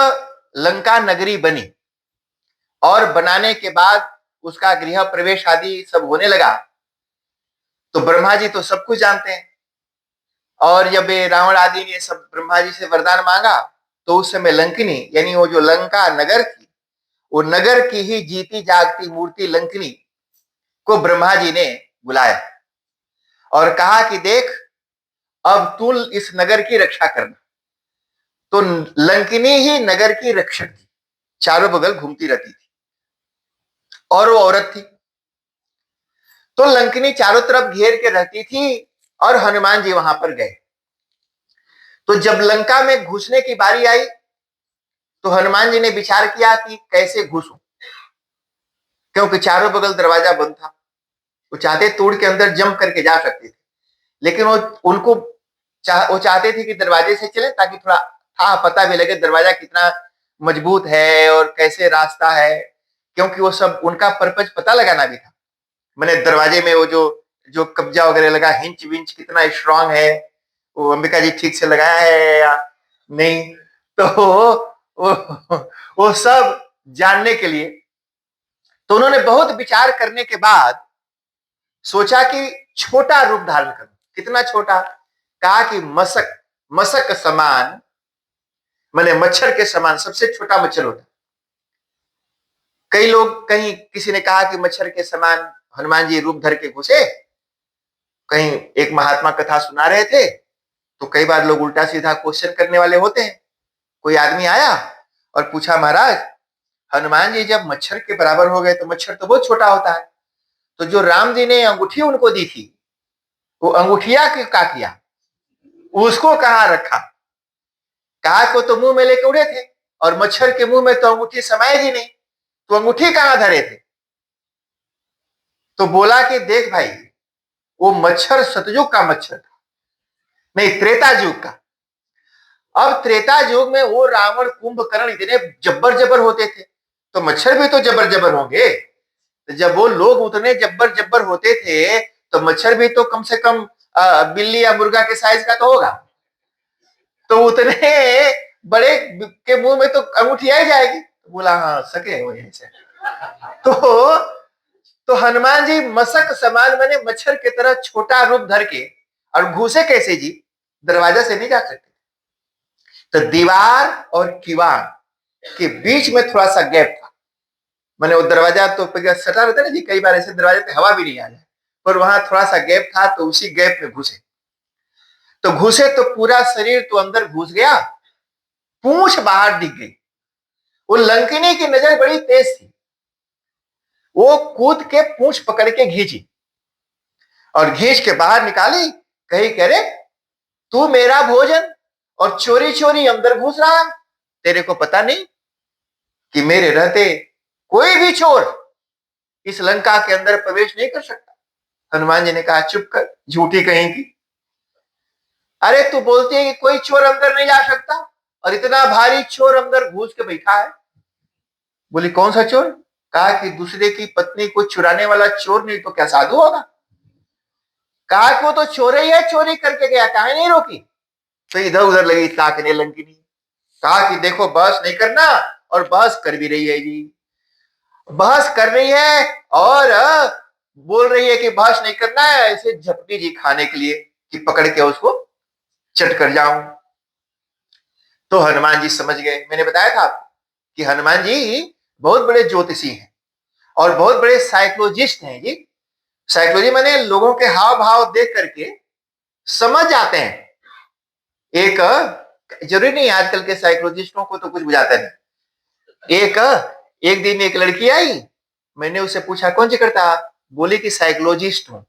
लंका नगरी बनी और बनाने के बाद उसका गृह प्रवेश आदि सब होने लगा, तो ब्रह्मा जी तो सब कुछ जानते हैं। और जब रावण आदि ने सब ब्रह्मा जी से वरदान मांगा तो उस समय लंकिनी यानी वो जो लंका नगर थी, वो नगर की ही जीती जागती मूर्ति लंकिनी को ब्रह्मा जी ने बुलाया और कहा कि देख अब तू इस नगर की रक्षा करना। तो लंकिनी ही नगर की रक्षक थी, चारों बगल घूमती रहती थी और वो औरत थी। तो लंकिनी चारों तरफ घेर के रहती थी और हनुमान जी वहां पर गए। तो जब लंका में घुसने की बारी आई तो हनुमान जी ने विचार किया कि कैसे घुसूं, क्योंकि चारों बगल दरवाजा बंद था। वो चाहते तोड़ के अंदर जंप करके जा सकते थे, लेकिन वो चाहते थे कि दरवाजे से चले ताकि थोड़ा था पता भी लगे दरवाजा कितना मजबूत है और कैसे रास्ता है, क्योंकि वो सब उनका पर्पज पता लगाना भी था। मैंने दरवाजे में वो जो जो कब्जा वगैरह लगा, हिंच विंच कितना स्ट्रांग है, वो अंबिका जी ठीक से लगाया है या नहीं, तो वो सब जानने के लिए। तो उन्होंने बहुत विचार करने के बाद सोचा कि छोटा रूप धारण करूं। कितना छोटा? कहा कि मशक, मशक समान, माने मच्छर के समान सबसे छोटा मच्छर होता है। कई लोग, कहीं किसी ने कहा कि मच्छर के समान हनुमान जी रूप धर के घुसे। कहीं एक महात्मा कथा सुना रहे थे, तो कई बार लोग उल्टा सीधा क्वेश्चन करने वाले होते हैं। कोई आदमी आया और पूछा, महाराज हनुमान जी जब मच्छर के बराबर हो गए तो मच्छर तो बहुत छोटा होता है, तो जो राम जी ने अंगूठी उनको दी थी, वो अंगूठिया क्या किया, उसको कहां रखा? कहा को तो मुंह में लेके उड़े थे, और मच्छर के मुंह में तो अंगूठी समाएगी नहीं, तो अंगूठी कहां धरे थे? तो बोला कि देख भाई, वो मच्छर सतयुग का मच्छर था, नहीं त्रेता युग का। अब त्रेता युग में वो रावण कुंभकर्ण इतने जब्बर जब्बर होते थे, तो मच्छर भी तो जब्बर जब्बर होंगे। तो जब वो लोग उतने जब्बर जब्बर होते थे, तो मच्छर भी तो कम से कम बिल्ली या मुर्गा के साइज का तो होगा। तो उतने बड़े के मुंह में तो अंगूठी आ जाएगी। तो बोला हाँ, सके हो यहीं से। तो हनुमान जी मशक समान, माने मच्छर की तरह छोटा रूप धर के, और घुसे कैसे जी? दरवाजा से नहीं जा सकते, तो दीवार और किवाड़ के बीच में थोड़ा सा गैप था। मैंने वो दरवाजा तो सटा रहता है ना जी, कई बार ऐसे दरवाजे पे हवा भी नहीं आ जाए, पर वहां थोड़ा सा गैप था, तो उसी गैप में घुसे। तो घुसे तो पूरा शरीर तो अंदर घुस गया, पूंछ बाहर दिख गई। वो लंकिनी की नजर बड़ी तेज थी, वो कूद के पूंछ पकड़ के घींची, और घींच के बाहर निकाली। कही कह रहे, तू मेरा भोजन और चोरी चोरी अंदर घुस रहा, तेरे को पता नहीं कि मेरे रहते कोई भी चोर इस लंका के अंदर प्रवेश नहीं कर सकता? हनुमान जी ने कहा, चुप कर, झूठी कहेंगी। अरे तू बोलती है कि कोई चोर अंदर नहीं जा सकता, और इतना भारी चोर अंदर घुस के बैठा है। बोली कौन सा चोर? कहा कि दूसरे की पत्नी को चुराने वाला चोर, नहीं तो क्या साधु होगा? कहा कि वो तो चोर ही है, चोरी करके गया, काहे नहीं रोकी? तो इधर उधर लगी ताकने लंकिनी। कहा कि देखो बहस नहीं करना, और बहस कर भी रही है जी, बहस कर रही है, और बोल रही है कि बहस नहीं करना है, ऐसे झपटी जी खाने के लिए कि पकड़ के उसको चट कर जाऊं। तो हनुमान जी समझ गए। मैंने बताया था आपको कि हनुमान जी बहुत बड़े ज्योतिषी हैं और बहुत बड़े साइकोलॉजिस्ट हैं जी। साइकोलॉजी माने लोगों के हाव भाव देख करके समझ जाते हैं। एक जरूरी नहीं आजकल के साइकोलॉजिस्टों को तो कुछ बुझाता नहीं। एक दिन एक लड़की आई, मैंने उससे पूछा कौन सी करता? बोली कि साइकोलॉजिस्ट हूं।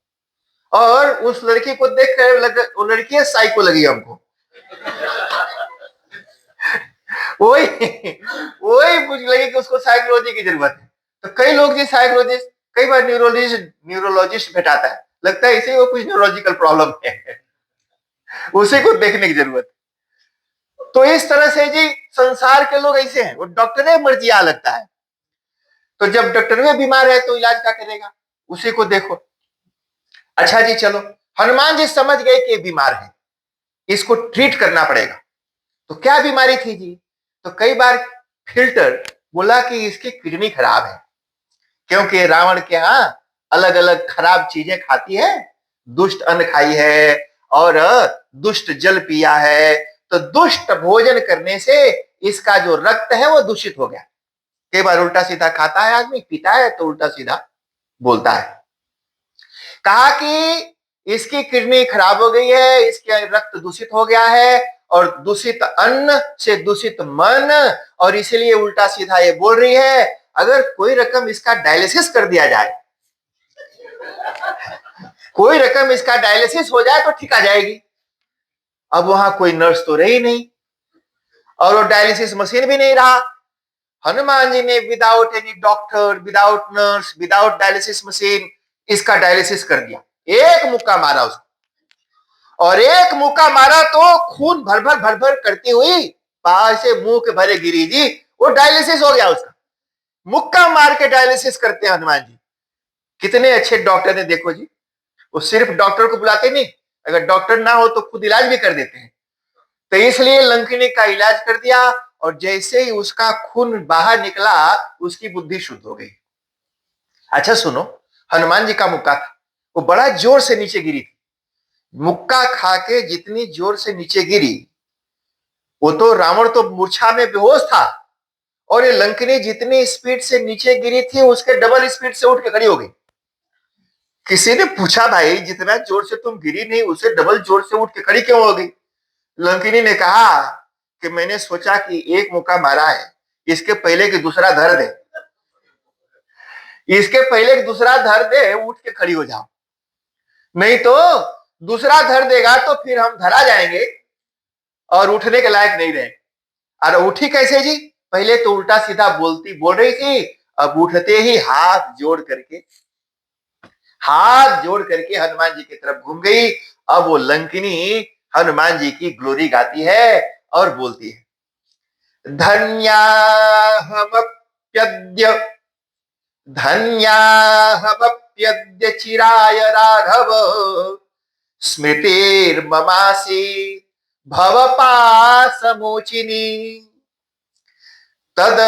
और उस लड़की को देख कर वो लड़की साइको लगी हमको। वही वही मुझे लगी कि उसको साइकोलॉजी की जरूरत है। तो कई लोग जी साइकोलॉजिस्ट, कई बार न्यूरोलॉजिस्ट भेटाता है, लगता है इसे वो कुछ न्यूरोलॉजिकल प्रॉब्लम है, उसी को देखने की जरूरत है। तो इस तरह से जी संसार के लोग ऐसे हैं, वो डॉक्टर मर्जिया लगता है। तो जब डॉक्टर में बीमार है तो इलाज क्या करेगा? उसी को देखो। अच्छा जी चलो, हनुमान जी समझ गए कि बीमार है, इसको ट्रीट करना पड़ेगा। तो क्या बीमारी थी जी? तो कई बार फिल्टर बोला कि इसकी किडनी खराब है, क्योंकि रावण के यहाँ अलग अलग खराब चीजें खाती है, दुष्ट अन्न खाई है और दुष्ट जल पिया है। तो दुष्ट भोजन करने से इसका जो रक्त है वो दूषित हो गया। कई बार उल्टा सीधा खाता है आदमी, पीता है तो उल्टा सीधा बोलता है। कहा कि इसकी किडनी खराब हो गई है, इसके रक्त दूषित हो गया है, और दूषित अन्न से दूषित मन, और इसीलिए उल्टा सीधा ये बोल रही है। अगर कोई रकम इसका डायलिसिस कर दिया जाए, कोई रकम इसका डायलिसिस हो जाए तो ठीक आ जाएगी। अब वहां कोई नर्स तो रही नहीं, और वो डायलिसिस मशीन भी नहीं रहा। हनुमान जी ने without any doctor, without nurse, without dialysis machine इसका डायलिसिस कर दिया। एक मुक्का मारा उसको, और एक मुक्का मारा तो खून भर भर करती हुई बाहर से मुंह के भरे गिरी जी। वो डायलिसिस हो गया उसका। मुक्का मार के डायलिसिस करते हैं हनुमान जी। कितने अच्छे डॉक्टर ने, देखो जी, वो सिर्फ डॉक्टर को बुलाते नहीं, अगर डॉक्टर ना हो तो खुद इलाज भी कर देते हैं। तो इसलिए लंकिनी का इलाज कर दिया, और जैसे ही उसका खून बाहर निकला उसकी बुद्धि शुद्ध हो गई। अच्छा सुनो, हनुमान जी का मुक्का था, वो बड़ा जोर से नीचे गिरी थी। मुक्का खा के जितनी जोर से नीचे गिरी, वो तो रावण तो मूर्छा में बेहोश था, और ये लंकिनी जितनी स्पीड से नीचे गिरी थी उसके डबल स्पीड से उठ के खड़ी हो गई। किसी ने पूछा, भाई जितना जोर से तुम गिरी नहीं उससे डबल जोर से उठ के खड़ी क्यों हो गई? लंकिनी ने कहा कि मैंने सोचा कि एक मुक्का मारा है, इसके पहले कि दूसरा धर दे, इसके पहले कि दूसरा धर दे उठ के खड़ी हो जाओ, नहीं तो दूसरा धर देगा तो फिर हम धरा जाएंगे और उठने के लायक नहीं रहे। अरे उठी कैसे जी? पहले तो उल्टा सीधा बोल रही थी, अब उठते ही हाथ जोड़ करके हनुमान जी की तरफ घूम गई। अब वो लंकिनी हनुमान जी की ग्लोरी गाती है और बोलती है, धन्याहमप्यद्य धन्याहमप्यद्य चिराय राघव स्मृतिर्ममासि भवपासमोचिनी तद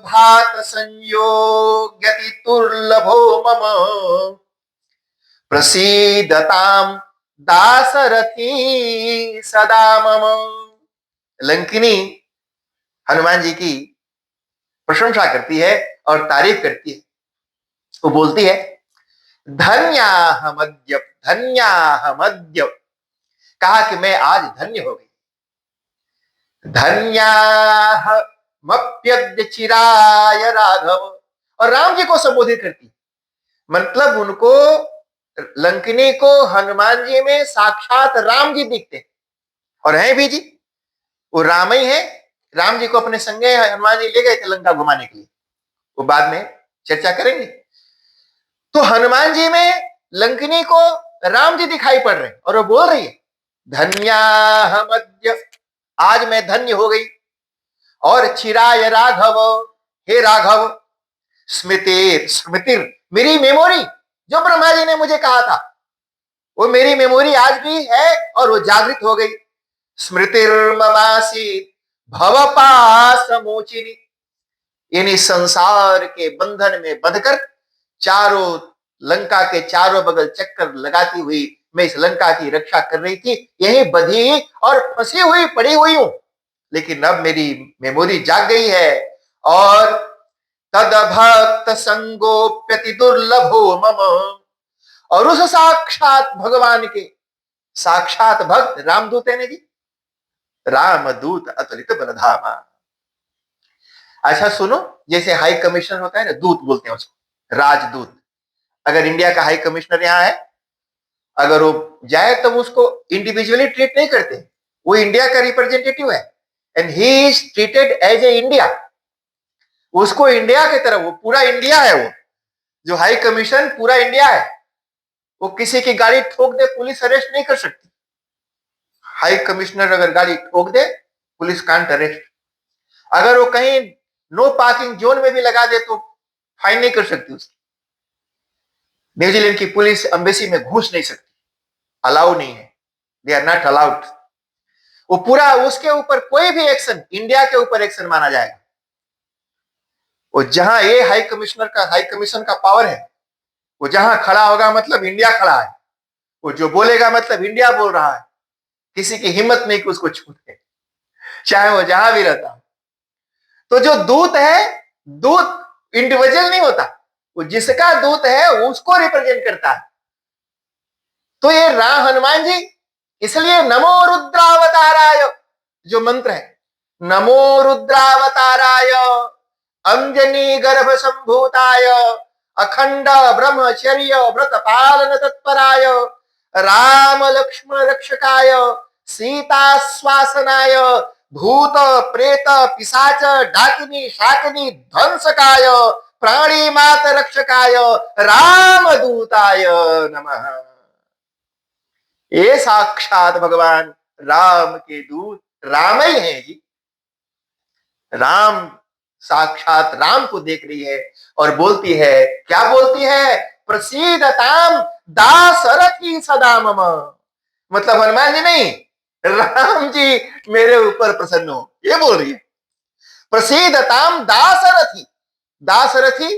भात संयोग्यति दुर्लभो मम प्रसीदताम दासरथी सदा मम। लंकिनी हनुमान जी की प्रशंसा करती है और तारीफ करती है। वो बोलती है, धन्याहमद्य धन्याहमद्य, कहा कि मैं आज धन्य हो गई। धन्याहमप्यद्य चिराय राघव, और राम जी को संबोधित करती, मतलब उनको, लंकिनी को हनुमान जी में साक्षात राम जी दिखते और हैं भी जी, वो राम ही है। राम जी को अपने संगे हनुमान जी ले गए थे लंका घुमाने के लिए, वो बाद में चर्चा करेंगे। तो हनुमान जी में लंकिनी को राम जी दिखाई पड़ रहे और वो बोल रही है, धन्याहमद्य, आज मैं धन्य हो गई। और चिराय राघव, हे राघव, स्मृतिर स्मृतिर, मेरी मेमोरी, जो ब्रह्मा जी ने मुझे कहा था वो मेरी मेमोरी आज भी है और वो जागृत हो गई। स्मृतिर्ममासी भवपासमोचिनी, यानी संसार के बंधन में बंधकर चारों लंका के चारों बगल चक्कर लगाती हुई मैं इस लंका की रक्षा कर रही थी, यही बधी और फंसी हुई पड़ी हुई हूं, लेकिन अब मेरी मेमोरी जाग गई है। और तद भक्त संगोप्यति दुर्लभो मम, और उस साक्षात भगवान के साक्षात भक्त रामदूत है ना जी, रामदूत अतुलित बलधामा। अच्छा सुनो, जैसे हाई कमिश्नर होता है ना, दूत बोलते हैं उसको, राजदूत। अगर इंडिया का हाई कमिश्नर यहाँ है, अगर वो जाए तो उसको इंडिविजुअली ट्रीट नहीं करते, वो इंडिया का रिप्रेजेंटेटिव है and he is treated as a India. उसको इंडिया की तरह, वो पूरा इंडिया है, वो जो हाई कमीशन पूरा इंडिया है। वो किसी की गाड़ी ठोक दे पुलिस अरेस्ट नहीं कर सकती, हाई कमिश्नर अगर गाड़ी ठोक दे पुलिस कांट अरेस्ट। अगर वो कहीं नो पार्किंग जोन में भी लगा दे तो फाइन नहीं कर सकती उसकी। न्यूजीलैंड की पुलिस एम्बेसी में घुस नहीं सकती, अलाउ नहीं है, दे आर नॉट अलाउड। वो पूरा, उसके ऊपर कोई भी एक्शन इंडिया के ऊपर एक्शन माना जाएगा। वो जहां ये हाई कमीशन का पावर है, वो जहां खड़ा होगा मतलब इंडिया खड़ा है, वो जो बोलेगा मतलब इंडिया बोल रहा है, किसी की हिम्मत नहीं कि उसको छूटे, चाहे वो जहां भी रहता हो। तो जो दूत है, दूत इंडिविजुअल नहीं होता, वो जिसका दूत है उसको रिप्रेजेंट करता है। तो ये राम हनुमान जी, इसलिए नमो रुद्रावताराय जो मंत्र है, नमो रुद्रावताराय अंजनी गर्भ संभूताय अखंड ब्रह्मचर्य व्रत पालन तत्पराय राम लक्ष्मण रक्षकाय सीता स्वासनाय भूत प्रेत पिशाच डाकिनी शाकिनी ध्वंसकाय प्राणी मात रक्षकाय रामदूताय नमः। ये साक्षात भगवान राम के दूत राम ही है जी। राम साक्षात राम को देख रही है और बोलती है, क्या बोलती है? प्रसीदताम दासरथी सदा मम, मतलब हनुमान जी नहीं, राम जी मेरे ऊपर प्रसन्न हो, ये बोल रही है। प्रसीदताम दासरथी। दासरथी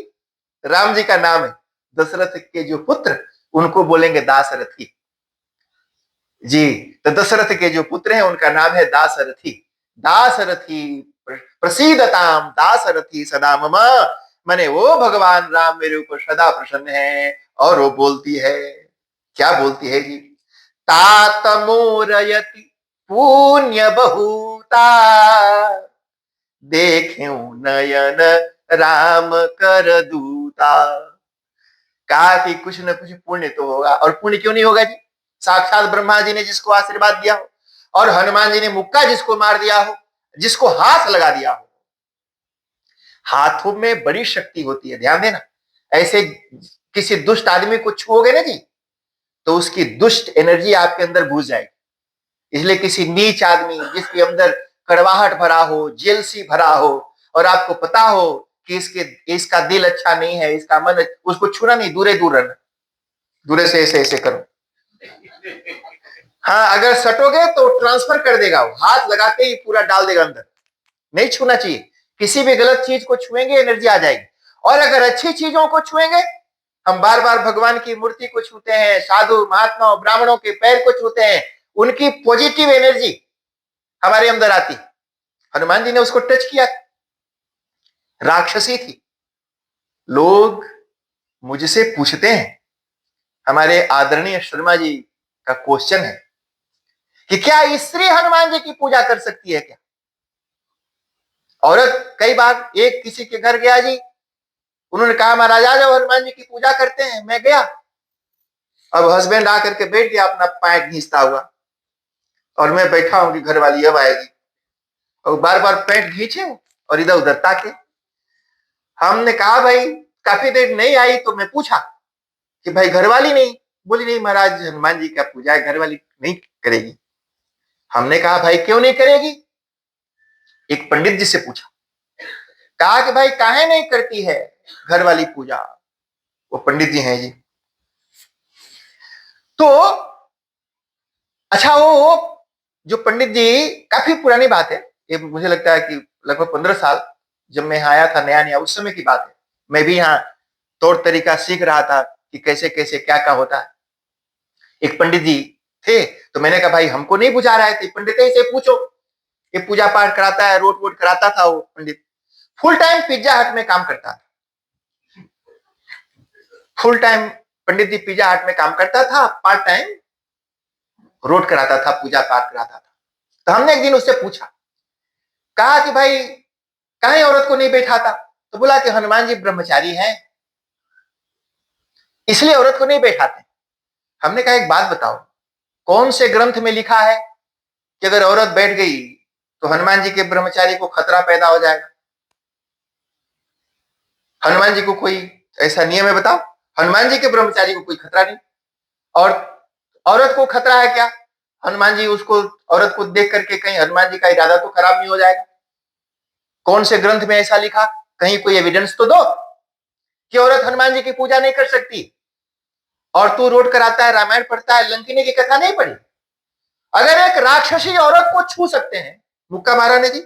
राम जी का नाम है। दशरथ के जो पुत्र उनको बोलेंगे दासरथी जी। तो दशरथ के जो पुत्र हैं उनका नाम है दासरथी। दासरथी प्रसीदताम दासरथी सदा मम। माने वो भगवान राम मेरे ऊपर सदा प्रसन्न है। और वो बोलती है, क्या बोलती है जी? तात मोरयति पुण्य बहुता देखें नयन राम कर दूता। कहा कि कुछ न कुछ पुण्य तो होगा। और पुण्य क्यों नहीं होगा जी? साक्षात ब्रह्मा जी ने जिसको आशीर्वाद दिया हो, और हनुमान जी ने मुक्का जिसको मार दिया हो, जिसको हाथ लगा दिया हो। हाथों में बड़ी शक्ति होती है, ध्यान देना। ऐसे किसी दुष्ट आदमी को छुओगे ना जी, तो उसकी दुष्ट एनर्जी आपके अंदर घुस जाएगी। इसलिए किसी नीच आदमी जिसके अंदर कड़वाहट भरा हो, जेलसी भरा हो, और आपको पता हो कि इसका दिल अच्छा नहीं है, इसका मन, उसको छूना नहीं, दूरे दूर रहना। दूरे से ऐसे ऐसे करो। हाँ, अगर सटोगे तो ट्रांसफर कर देगा, वो हाथ लगाते ही पूरा डाल देगा अंदर। नहीं छूना चाहिए। किसी भी गलत चीज को छुएंगे एनर्जी आ जाएगी। और अगर अच्छी चीजों को छुएंगे, हम बार बार भगवान की मूर्ति को छूते हैं, साधु महात्मा ब्राह्मणों के पैर को छूते हैं, उनकी पॉजिटिव एनर्जी हमारे अंदर आती। हनुमान जी ने उसको टच किया, राक्षसी थी। लोग मुझसे पूछते हैं, हमारे आदरणीय शर्मा जी का क्वेश्चन है कि क्या स्त्री हनुमान जी की पूजा कर सकती है क्या? औरत कई बार, एक किसी के घर गया जी, उन्होंने कहा महाराज आ जाओ हनुमान जी की पूजा करते हैं। मैं गया, अब हस्बैंड आकर के बैठ गया अपना पैंट घींचता हुआ, और मैं बैठा हूं कि घर वाली अब आएगी, और बार बार पैंट घींचे और इधर उधर ताके। हमने कहा भाई काफी देर नहीं आई, तो मैं पूछा कि भाई घरवाली नहीं? बोली नहीं महाराज, हनुमान जी का पूजा है, घरवाली नहीं करेगी। हमने कहा भाई क्यों नहीं करेगी? एक पंडित जी से पूछा, कहा कि भाई काहे नहीं करती है घरवाली पूजा? वो पंडित जी हैं जी। तो अच्छा, वो जो पंडित जी, काफी पुरानी बात है ये, मुझे लगता है कि लगभग 15 साल, जब मैं यहाँ आया था नया नया, उस समय की बात है। मैं भी यहाँ तौर तरीका सीख रहा था कि कैसे कैसे क्या क्या होता है। एक पंडित जी थे, तो मैंने कहा भाई हमको नहीं बुझा रहा है, तो पंडित से पूछो, ये पूजा पाठ कराता है, रोट वोट कराता था वो पंडित। फुल टाइम पिज्जा हट में काम करता था। फुल टाइम पंडित जी पिज्जा हट में काम करता था, पार्ट टाइम रोट कराता था, पूजा पाठ कराता था। तो हमने एक दिन उससे पूछा, कहा कि भाई कहीं औरत को नहीं बैठाता? तो बोला कि हनुमान जी ब्रह्मचारी हैं, इसलिए औरत को नहीं बैठाते। हमने कहा एक बात बताओ, कौन से ग्रंथ में लिखा है कि अगर औरत बैठ गई तो हनुमान जी के ब्रह्मचारी को खतरा पैदा हो जाएगा? हनुमान जी को कोई ऐसा नियम है बताओ? हनुमान जी के ब्रह्मचारी को कोई खतरा नहीं। और औरत को खतरा है क्या? हनुमान जी उसको, औरत को देख करके कहीं हनुमान जी का इरादा तो खराब नहीं हो जाएगा? कौन से ग्रंथ में ऐसा लिखा? कहीं कोई एविडेंस तो दो कि औरत हनुमान जी की पूजा नहीं कर सकती। और तू रोट कराता है, रामायण पढ़ता है, लंकिनी की कथा नहीं पढ़ी? अगर एक राक्षसी औरत को छू सकते हैं, मुक्का मारा ने जी।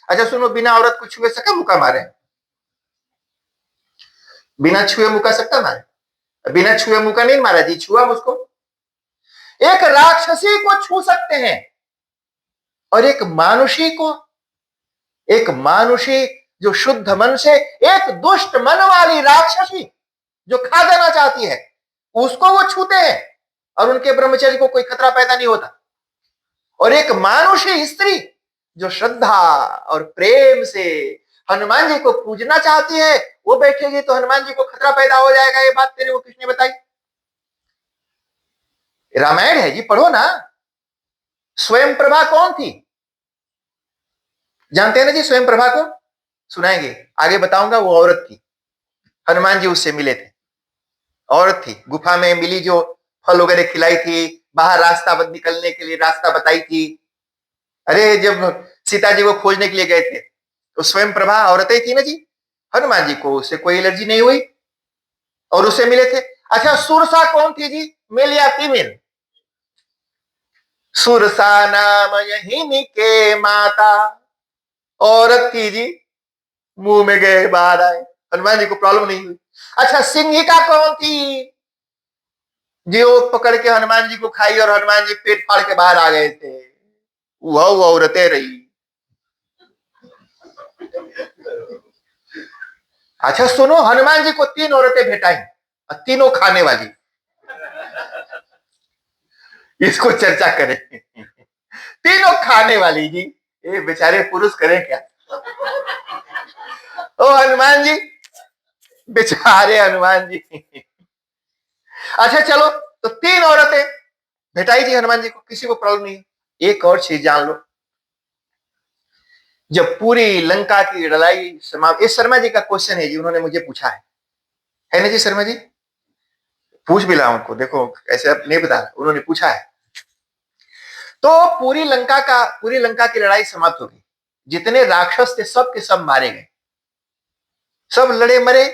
अच्छा सुनो, बिना औरत को छुए सका मुक्का मारे? बिना छुए मुक्का सकता मारे? बिना छुए मुक्का नहीं मारा जी, छुआ मुझको। एक राक्षसी को छू सकते हैं, और एक मानुषी जो शुद्ध मन से, एक दुष्ट मन वाली राक्षसी जो खा जाना चाहती है, उसको वो छूते हैं और उनके ब्रह्मचर्य को कोई खतरा पैदा नहीं होता। और एक मानुषी स्त्री जो श्रद्धा और प्रेम से हनुमान जी को पूजना चाहती है, वो बैठेगी तो हनुमान जी को खतरा पैदा हो जाएगा। ये बात तेरे को किसने बताई? रामायण है जी, पढ़ो ना। स्वयं प्रभा कौन थी? जानते हैं ना जी स्वयं प्रभा को? सुनाएंगे, आगे बताऊंगा। वो औरत थी, हनुमान जी उससे मिले थे। औरत थी, गुफा में मिली, जो फल वगैरह खिलाई थी, बाहर रास्ता निकलने के लिए रास्ता बताई थी। अरे जब सीता जी को खोजने के लिए गए थे, तो स्वयं प्रभा औरतें थी ना जी। हनुमान जी को उससे कोई एलर्जी नहीं हुई और उससे मिले थे। अच्छा, सुरसा कौन थी जी? मेल या फीमेल? सुरसा नाम यही के माता, औरत थी जी। मुंह में गए बाहर आए, हनुमान जी को प्रॉब्लम नहीं हुई। अच्छा, सिंहिका कौन थी जो पकड़ के हनुमान जी को खाई और हनुमान जी पेट फाड़ के बाहर आ गए थे? वह औरतें रही। अच्छा सुनो, हनुमान जी को 3 औरतें भेटाई और तीनों खाने वाली। इसको चर्चा करें। तीनों खाने वाली जी, ये बेचारे पुरुष करें क्या? ओ हनुमान जी, बेचारे हनुमान जी। अच्छा चलो, तो 3 औरतें भेटाई जी हनुमान जी को, किसी को प्रॉब्लम नहीं। एक और चीज जान लो, जब पूरी लंका की लड़ाई समाप्त, इस शर्मा जी का क्वेश्चन है जी, उन्होंने मुझे पूछा है ना जी शर्मा जी? पूछ भी ला उनको, देखो ऐसे अब नहीं बता, उन्होंने पूछा है। तो पूरी लंका की लड़ाई समाप्त हो गई, जितने राक्षस थे सब के सब मारे गए, सब लड़े मरे,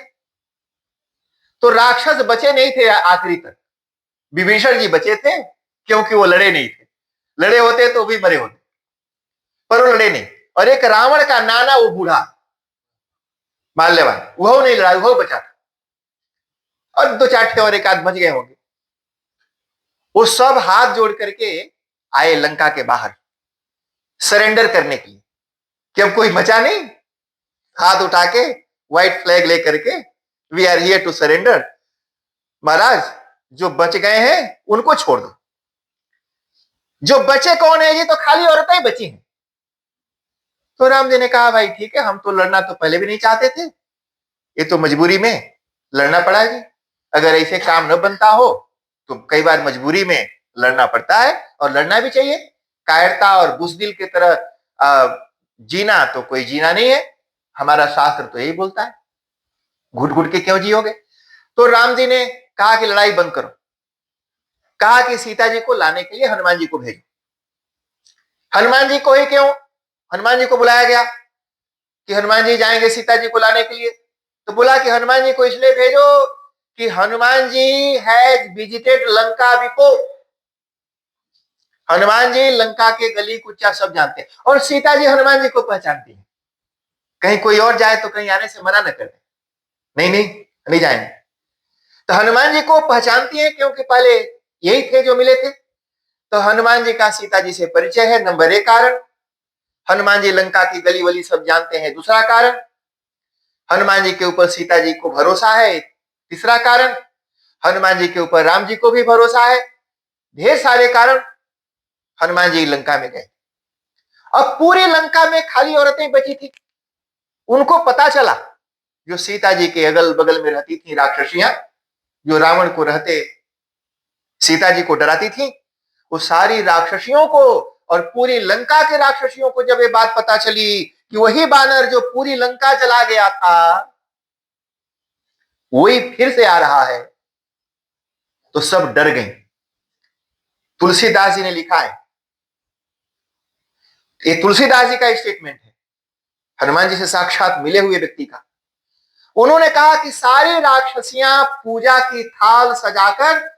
तो राक्षस बचे नहीं थे आखिरी तक। विभीषण जी बचे थे क्योंकि वो लड़े नहीं थे, लड़े होते तो भी मरे होते, पर वो लड़े नहीं। और एक रावण का नाना, वो बूढ़ा माल्यवान, वह नहीं लड़ा, वह बचा था, और 2-4 थे और एक आध बच गए होंगे। वो सब हाथ जोड़ करके आए लंका के बाहर सरेंडर करने के लिए, कि अब कोई बचा नहीं, हाथ उठा के व्हाइट फ्लैग लेकर के, we are here to surrender, महाराज जो बच गए हैं उनको छोड़ दो। जो बचे कौन है जी? तो खाली औरतें ही बची हैं। तो राम जी ने कहा भाई ठीक है, हम तो लड़ना तो पहले भी नहीं चाहते थे, ये तो मजबूरी में लड़ना पड़ा जी। अगर ऐसे काम न बनता हो तो कई बार मजबूरी में लड़ना पड़ता है, और लड़ना भी चाहिए। कायरता और बुज़दिल की तरह जीना तो कोई जीना नहीं है, हमारा शास्त्र तो यही बोलता है, घुट घुट के क्यों जियोगे? तो राम जी ने कहा कि लड़ाई बंद करो, कहा कि सीता जी को लाने के लिए हनुमान जी को भेजो। हनुमान जी को ही क्यों? हनुमान जी को बुलाया गया कि हनुमान जी जाएंगे सीता जी को लाने के लिए, तो बोला कि हनुमान जी को इसलिए भेजो कि Hanuman ji has visited Lanka before. Hanuman ji Lanka के गली कुचा सब जानते हैं, और सीता जी हनुमान जी को पहचानती है। कहीं कोई और जाए तो कहीं आने से मना न कर दे, नहीं नहीं नहीं जाएंगे। तो हनुमान जी को पहचानती है क्योंकि पहले यही थे जो मिले थे। तो हनुमान जी का सीता जी से परिचय है, नंबर 1 कारण। हनुमान जी लंका की गली वली सब जानते हैं, दूसरा कारण। हनुमान जी के ऊपर सीता जी को भरोसा है, तीसरा कारण। हनुमान जी के ऊपर राम जी को भी भरोसा है, ढेर सारे कारण। हनुमान जी लंका में गए, अब पूरी लंका में खाली औरतें बची थी। उनको पता चला, जो सीता जी के अगल बगल में रहती थी राक्षसियां, जो रावण को रहते सीता जी को डराती थी, वो सारी राक्षसियों को और पूरी लंका के राक्षसियों को जब ये बात पता चली कि वही बानर जो पूरी लंका चला गया था वही फिर से आ रहा है, तो सब डर गए। तुलसीदास जी ने लिखा है, ये तुलसीदास जी का स्टेटमेंट है, हनुमान जी से साक्षात मिले हुए व्यक्ति का। उन्होंने कहा कि सारी राक्षसियां पूजा की थाल सजाकर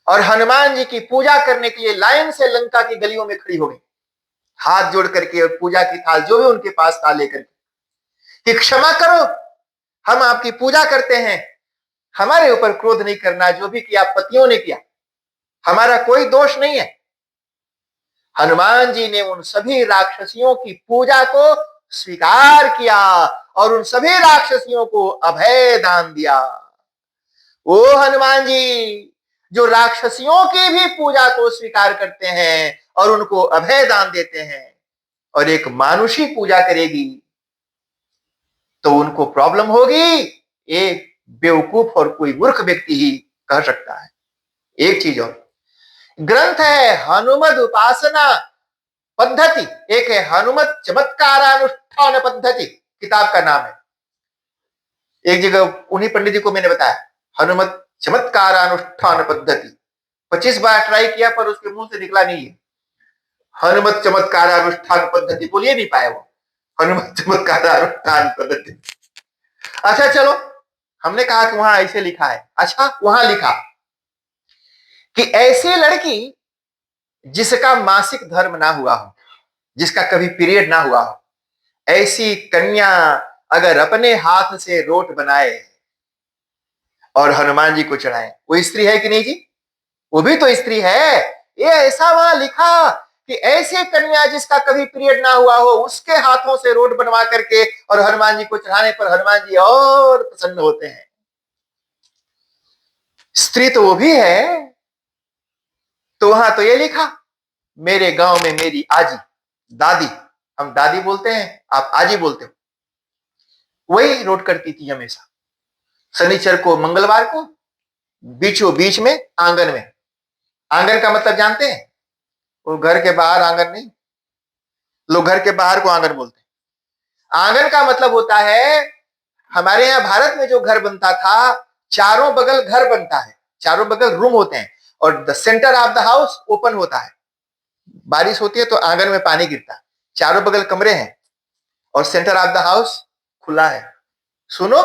और हनुमान जी की पूजा करने के लिए लाइन से लंका की गलियों में खड़ी हो गई, हाथ जोड़ करके, और पूजा की थाल जो भी उनके पास था लेकर के, कि क्षमा करो, हम आपकी पूजा करते हैं, हमारे ऊपर क्रोध नहीं करना, जो भी किया पतियों ने किया, हमारा कोई दोष नहीं है। हनुमान जी ने उन सभी राक्षसियों की पूजा को स्वीकार किया और उन सभी राक्षसियों को अभय दान दिया। ओ हनुमान जी, जो राक्षसियों की भी पूजा को स्वीकार करते हैं और उनको अभय दान देते हैं, और एक मानुषी पूजा करेगी तो उनको प्रॉब्लम होगी, एक बेवकूफ और कोई मूर्ख व्यक्ति ही कह सकता है। एक चीज और, ग्रंथ है हनुमद उपासना पद्धति, एक है हनुमत चमत्कारानुष्ठान पद्धति, किताब का नाम है। एक जगह उन्हीं पंडित जी को मैंने बताया, हनुमत चमत्कारानुष्ठान पद्धति, 25 बार ट्राई किया पर उसके मुंह से निकला नहीं है, हनुमत चमत्कारानुष्ठान पद्धति बोलिए नहीं पाया वो, हनुमत चमत्कारानुष्ठान पद्धति। अच्छा चलो, हमने कहा कि वहां ऐसे लिखा है। अच्छा, वहां लिखा कि ऐसी लड़की जिसका मासिक धर्म ना हुआ हो, जिसका कभी पीरियड ना हुआ हो, ऐसी कन्या अगर अपने हाथ से रोट बनाए और हनुमान जी को चढ़ाए, वो स्त्री है कि नहीं जी? वो भी तो स्त्री है। ये ऐसा वहां लिखा कि ऐसी कन्या जिसका कभी पीरियड ना हुआ हो, उसके हाथों से रोट बनवा करके और हनुमान जी को चढ़ाने पर हनुमान जी और प्रसन्न होते हैं। स्त्री तो वो भी है। तो वहां तो ये लिखा, मेरे गांव में मेरी आजी, दादी, हम दादी बोलते हैं, आप आजी बोलते हो, वही रोट करती थी हमेशा। शनिचर को, मंगलवार को, बीचों बीच में आंगन में। आंगन का मतलब जानते हैं? वो घर के बाहर आंगन नहीं, लोग घर के बाहर को आंगन बोलते हैं। आंगन का मतलब होता है, हमारे यहां भारत में जो घर बनता था, चारों बगल घर बनता है, चारों बगल रूम होते हैं और the centre of the house open होता है। बारिश होती है तो आंगन में पानी गिरता है, चारों बगल कमरे हैं और सेंटर ऑफ द हाउस खुला है। सुनो,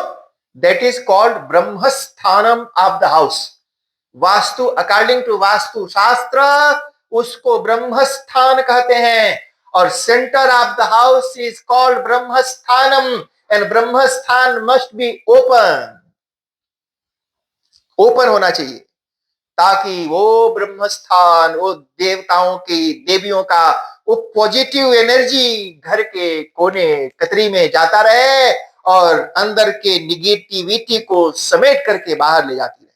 दैट इज कॉल्ड ब्रह्मस्थानम of the house. Vastu, according to Vastu Shastra, उसको ब्रह्मस्थान कहते हैं। और centre of the house is called ब्रह्मस्थानम, एंड ब्रह्मस्थान मस्ट बी ओपन, ओपन होना चाहिए, ताकि वो ब्रह्मस्थान, वो देवताओं की, देवियों का वो पॉजिटिव एनर्जी घर के कोने कतरी में जाता रहे और अंदर के निगेटिविटी को समेट करके बाहर ले जाती रहे।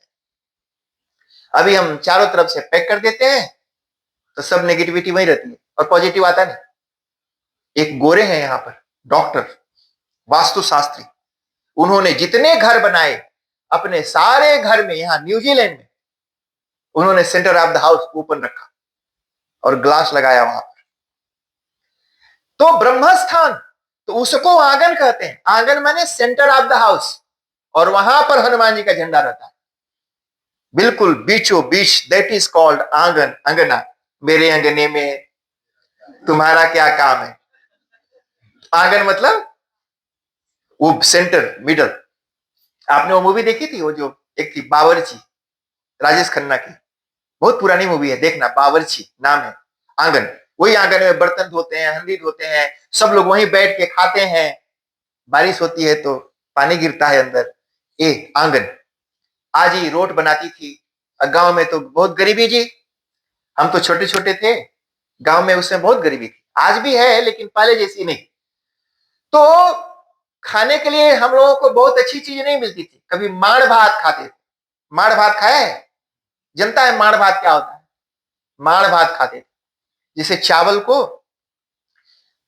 अभी हम चारों तरफ से पैक कर देते हैं तो सब नेगेटिविटी वहीं रहती है और पॉजिटिव आता नहीं। एक गोरे हैं यहां पर, डॉक्टर, वास्तुशास्त्री, उन्होंने जितने घर बनाए अपने सारे घर में, यहां न्यूजीलैंड में, उन्होंने centre of the house open रखा और ग्लास लगाया वहां पर। तो ब्रह्मस्थान, तो उसको आंगन कहते हैं। आंगन माने सेंटर ऑफ द हाउस, और वहां पर हनुमान जी का झंडा रहता है, बिल्कुल बीचों बीच। दैट इज कॉल्ड आंगन, अंगना। मेरे अंगने में तुम्हारा क्या काम है? आंगन मतलब वो सेंटर, मिडल। आपने वो मूवी देखी थी, वो जो एक थी बावर्ची, राजेश खन्ना की, बहुत पुरानी मूवी है, देखना, बावर्ची नाम है। आंगन, वही आंगन में बर्तन धोते हैं, हंडी धोते हैं, सब लोग वहीं बैठ के खाते हैं। बारिश होती है तो पानी गिरता है अंदर। ए आंगन। आज ही रोट बनाती थी। गांव में तो बहुत गरीबी जी, हम तो छोटे छोटे थे, गांव में उसमें बहुत गरीबी थी, आज भी है लेकिन पहले जैसी नहीं। तो खाने के लिए हम लोगों को बहुत अच्छी चीजें नहीं मिलती थी। कभी माड़ भात खाते थे। माड़ भात खाया है? जनता है माड़ भात क्या होता है? माड़ भात खाते थे, जिसे चावल को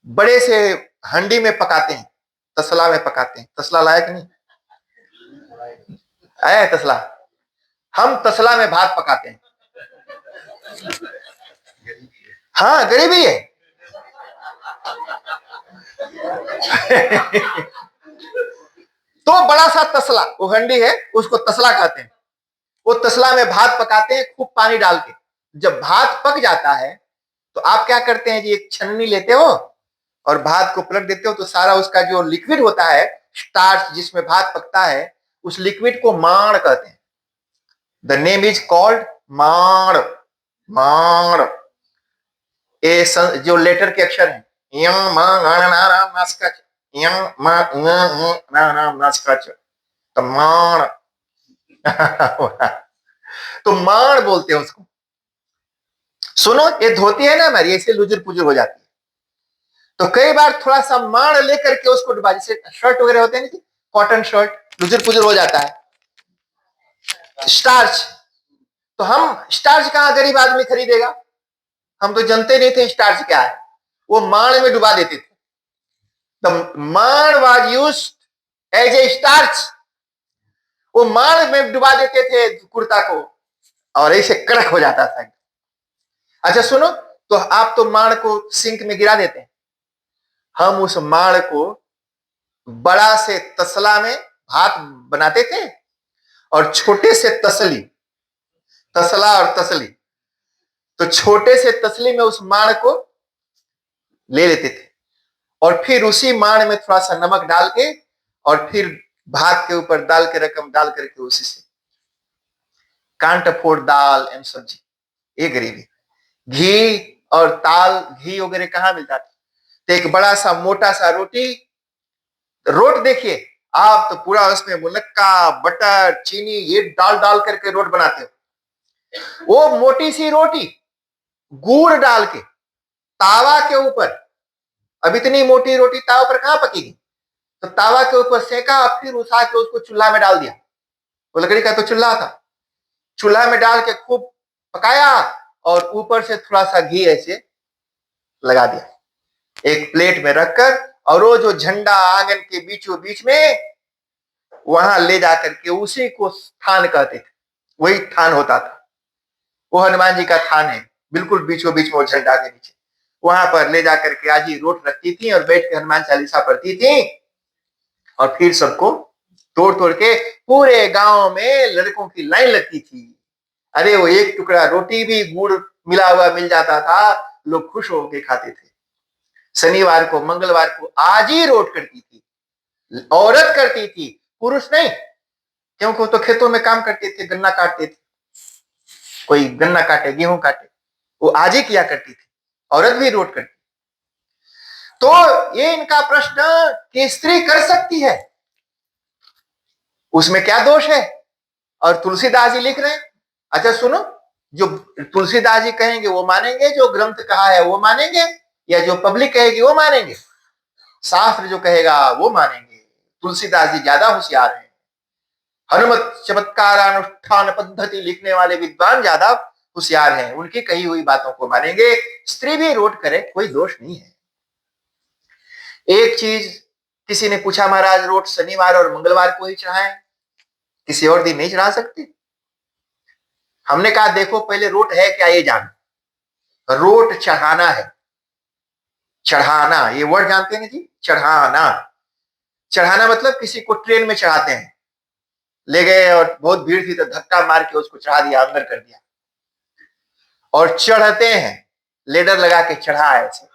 बड़े से हंडी में पकाते हैं, तसला में पकाते हैं। तसला लाया कि नहीं? आया है तसला? हम तसला में भात पकाते हैं। हाँ, गरीबी है। तो बड़ा सा तसला, वो हंडी है, उसको तसला कहते हैं। वो तसला में भात पकाते हैं खूब पानी डाल के। जब भात पक जाता है तो आप क्या करते हैं जी, एक छन्नी लेते हो और भात को पलट देते हो, तो सारा उसका जो लिक्विड होता है, स्टार्च जिसमें भात पकता है, उस लिक्विड को माड़ कहते हैं। द नेम इज कॉल्ड माड़। माड़, ये जो लेटर के अक्षर हैं, तो माड़। तो माड़ बोलते हैं उसको। सुनो, ये धोती है ना हमारी, ऐसे लुजुर पुजुर हो जाती है, तो कई बार थोड़ा सा माड़ लेकर के उसको डुबा, जैसे शर्ट वगैरह होते हैं ना, कॉटन शर्ट लुजुर पुजुर हो जाता है, स्टार्च। तो हम स्टार्च कहां गरीब आदमी खरीदेगा? हम तो जानते नहीं थे स्टार्च क्या है, वो माड़ में डुबा देते थे। द माड़ was used as a starch. वो माड़ में डुबा देते थे कुर्ता को और ऐसे कड़क हो जाता था। अच्छा सुनो, तो आप तो माड़ को सिंक में गिरा देते हैं, हम उस माड़ को बड़ा से तसला में भात बनाते थे और छोटे से तसली, तसला और तसली, तो छोटे से तसली में उस माड़ को ले लेते थे और फिर उसी माड़ में थोड़ा सा नमक डाल के और फिर भात के ऊपर दाल के रकम डाल करके उसी से। कांट अफोर्ड दाल एंड सब्जी, ये गरीबी। घी और ताल, घी वगैरह कहाँ मिलता था? तो एक बड़ा सा मोटा सा रोट देखिए आप, तो पूरा उसमें मुनक्का, बटर, चीनी ये डाल डाल करके रोट बनाते हो। वो मोटी सी रोटी गुड़ डाल के तावा के ऊपर, अब इतनी मोटी रोटी तावा पर कहां पकेगी, तो तावा के ऊपर सेका, फिर उठा के उसको चूल्हा में डाल दिया। वो लकड़ी का तो चूल्हा था, चूल्हा में डाल के खूब पकाया और ऊपर से थोड़ा सा घी ऐसे लगा दिया एक प्लेट में रखकर, और वो जो झंडा आंगन के बीचों बीच में वहां ले जाकर के उसी को थान कहते थे, वही थान होता था। वो हनुमान जी का थान है, बिल्कुल बीचों बीच में वो झंडा के नीचे, वहां पर ले जाकर के आजी रोट रखती थी और बैठ के हनुमान चालीसा पढ़ती थी, और फिर सबको तोड़ तोड़ के पूरे गांव में लड़कों की लाइन लगती थी। अरे वो एक टुकड़ा रोटी भी गुड़ मिला हुआ मिल जाता था, लोग खुश होकर खाते थे। शनिवार को मंगलवार को आज ही रोट करती थी, औरत करती थी, पुरुष नहीं, क्योंकि वो तो खेतों में काम करते थे, गन्ना काटते थे, कोई गन्ना काटे गेहूं काटे, वो आज ही किया करती थी, औरत भी रोट करती। तो ये इनका प्रश्न कि स्त्री कर सकती है, उसमें क्या दोष है? और तुलसीदास जी लिख रहे हैं, अच्छा सुनो, जो तुलसीदास जी कहेंगे वो मानेंगे, जो ग्रंथ कहा है वो मानेंगे, या जो पब्लिक कहेगी वो मानेंगे? शास्त्र जो कहेगा वो मानेंगे। तुलसीदास जी ज्यादा होशियार हैं, हनुमत चमत्कार अनुष्ठान पद्धति लिखने वाले विद्वान ज्यादा होशियार हैं, उनकी कही हुई बातों को मानेंगे। स्त्री भी रोट करे कोई दोष नहीं है। एक चीज किसी ने पूछा, महाराज रोट शनिवार और मंगलवार को ही चढ़ाएं, किसी और दिन नहीं चढ़ा सकते? हमने कहा देखो पहले रोट है क्या ये जान। रोट चढ़ाना है, चढ़ाना ये वर्ड जानते हैं जी, चढ़ाना। चढ़ाना मतलब किसी को ट्रेन में चढ़ाते हैं, ले गए और बहुत भीड़ थी तो धक्का मार के उसको चढ़ा दिया, अंदर कर दिया। और चढ़ते हैं, लेडर लगा के चढ़ा ऐसे,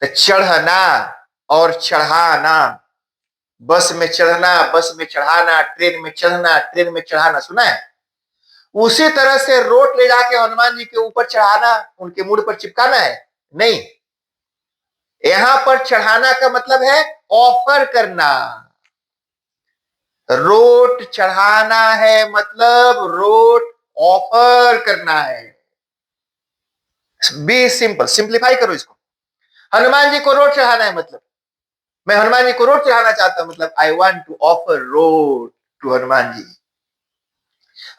तो चढ़ना और चढ़ाना, बस में चढ़ना, बस में चढ़ाना, ट्रेन में चढ़ना, ट्रेन में चढ़ाना, सुना है? उसी तरह से रोट ले जाके हनुमान जी के ऊपर चढ़ाना, उनके मुंह पर चिपकाना है? नहीं, यहां पर चढ़ाना का मतलब है ऑफर करना। रोट चढ़ाना है मतलब रोट ऑफर करना है। बी सिंपल, सिंप्लीफाई करो इसको। हनुमान जी को रोट चढ़ाना है मतलब मैं हनुमान जी को रोट चढ़ाना चाहता हूं, मतलब आई वांट टू ऑफर रोट टू हनुमान जी।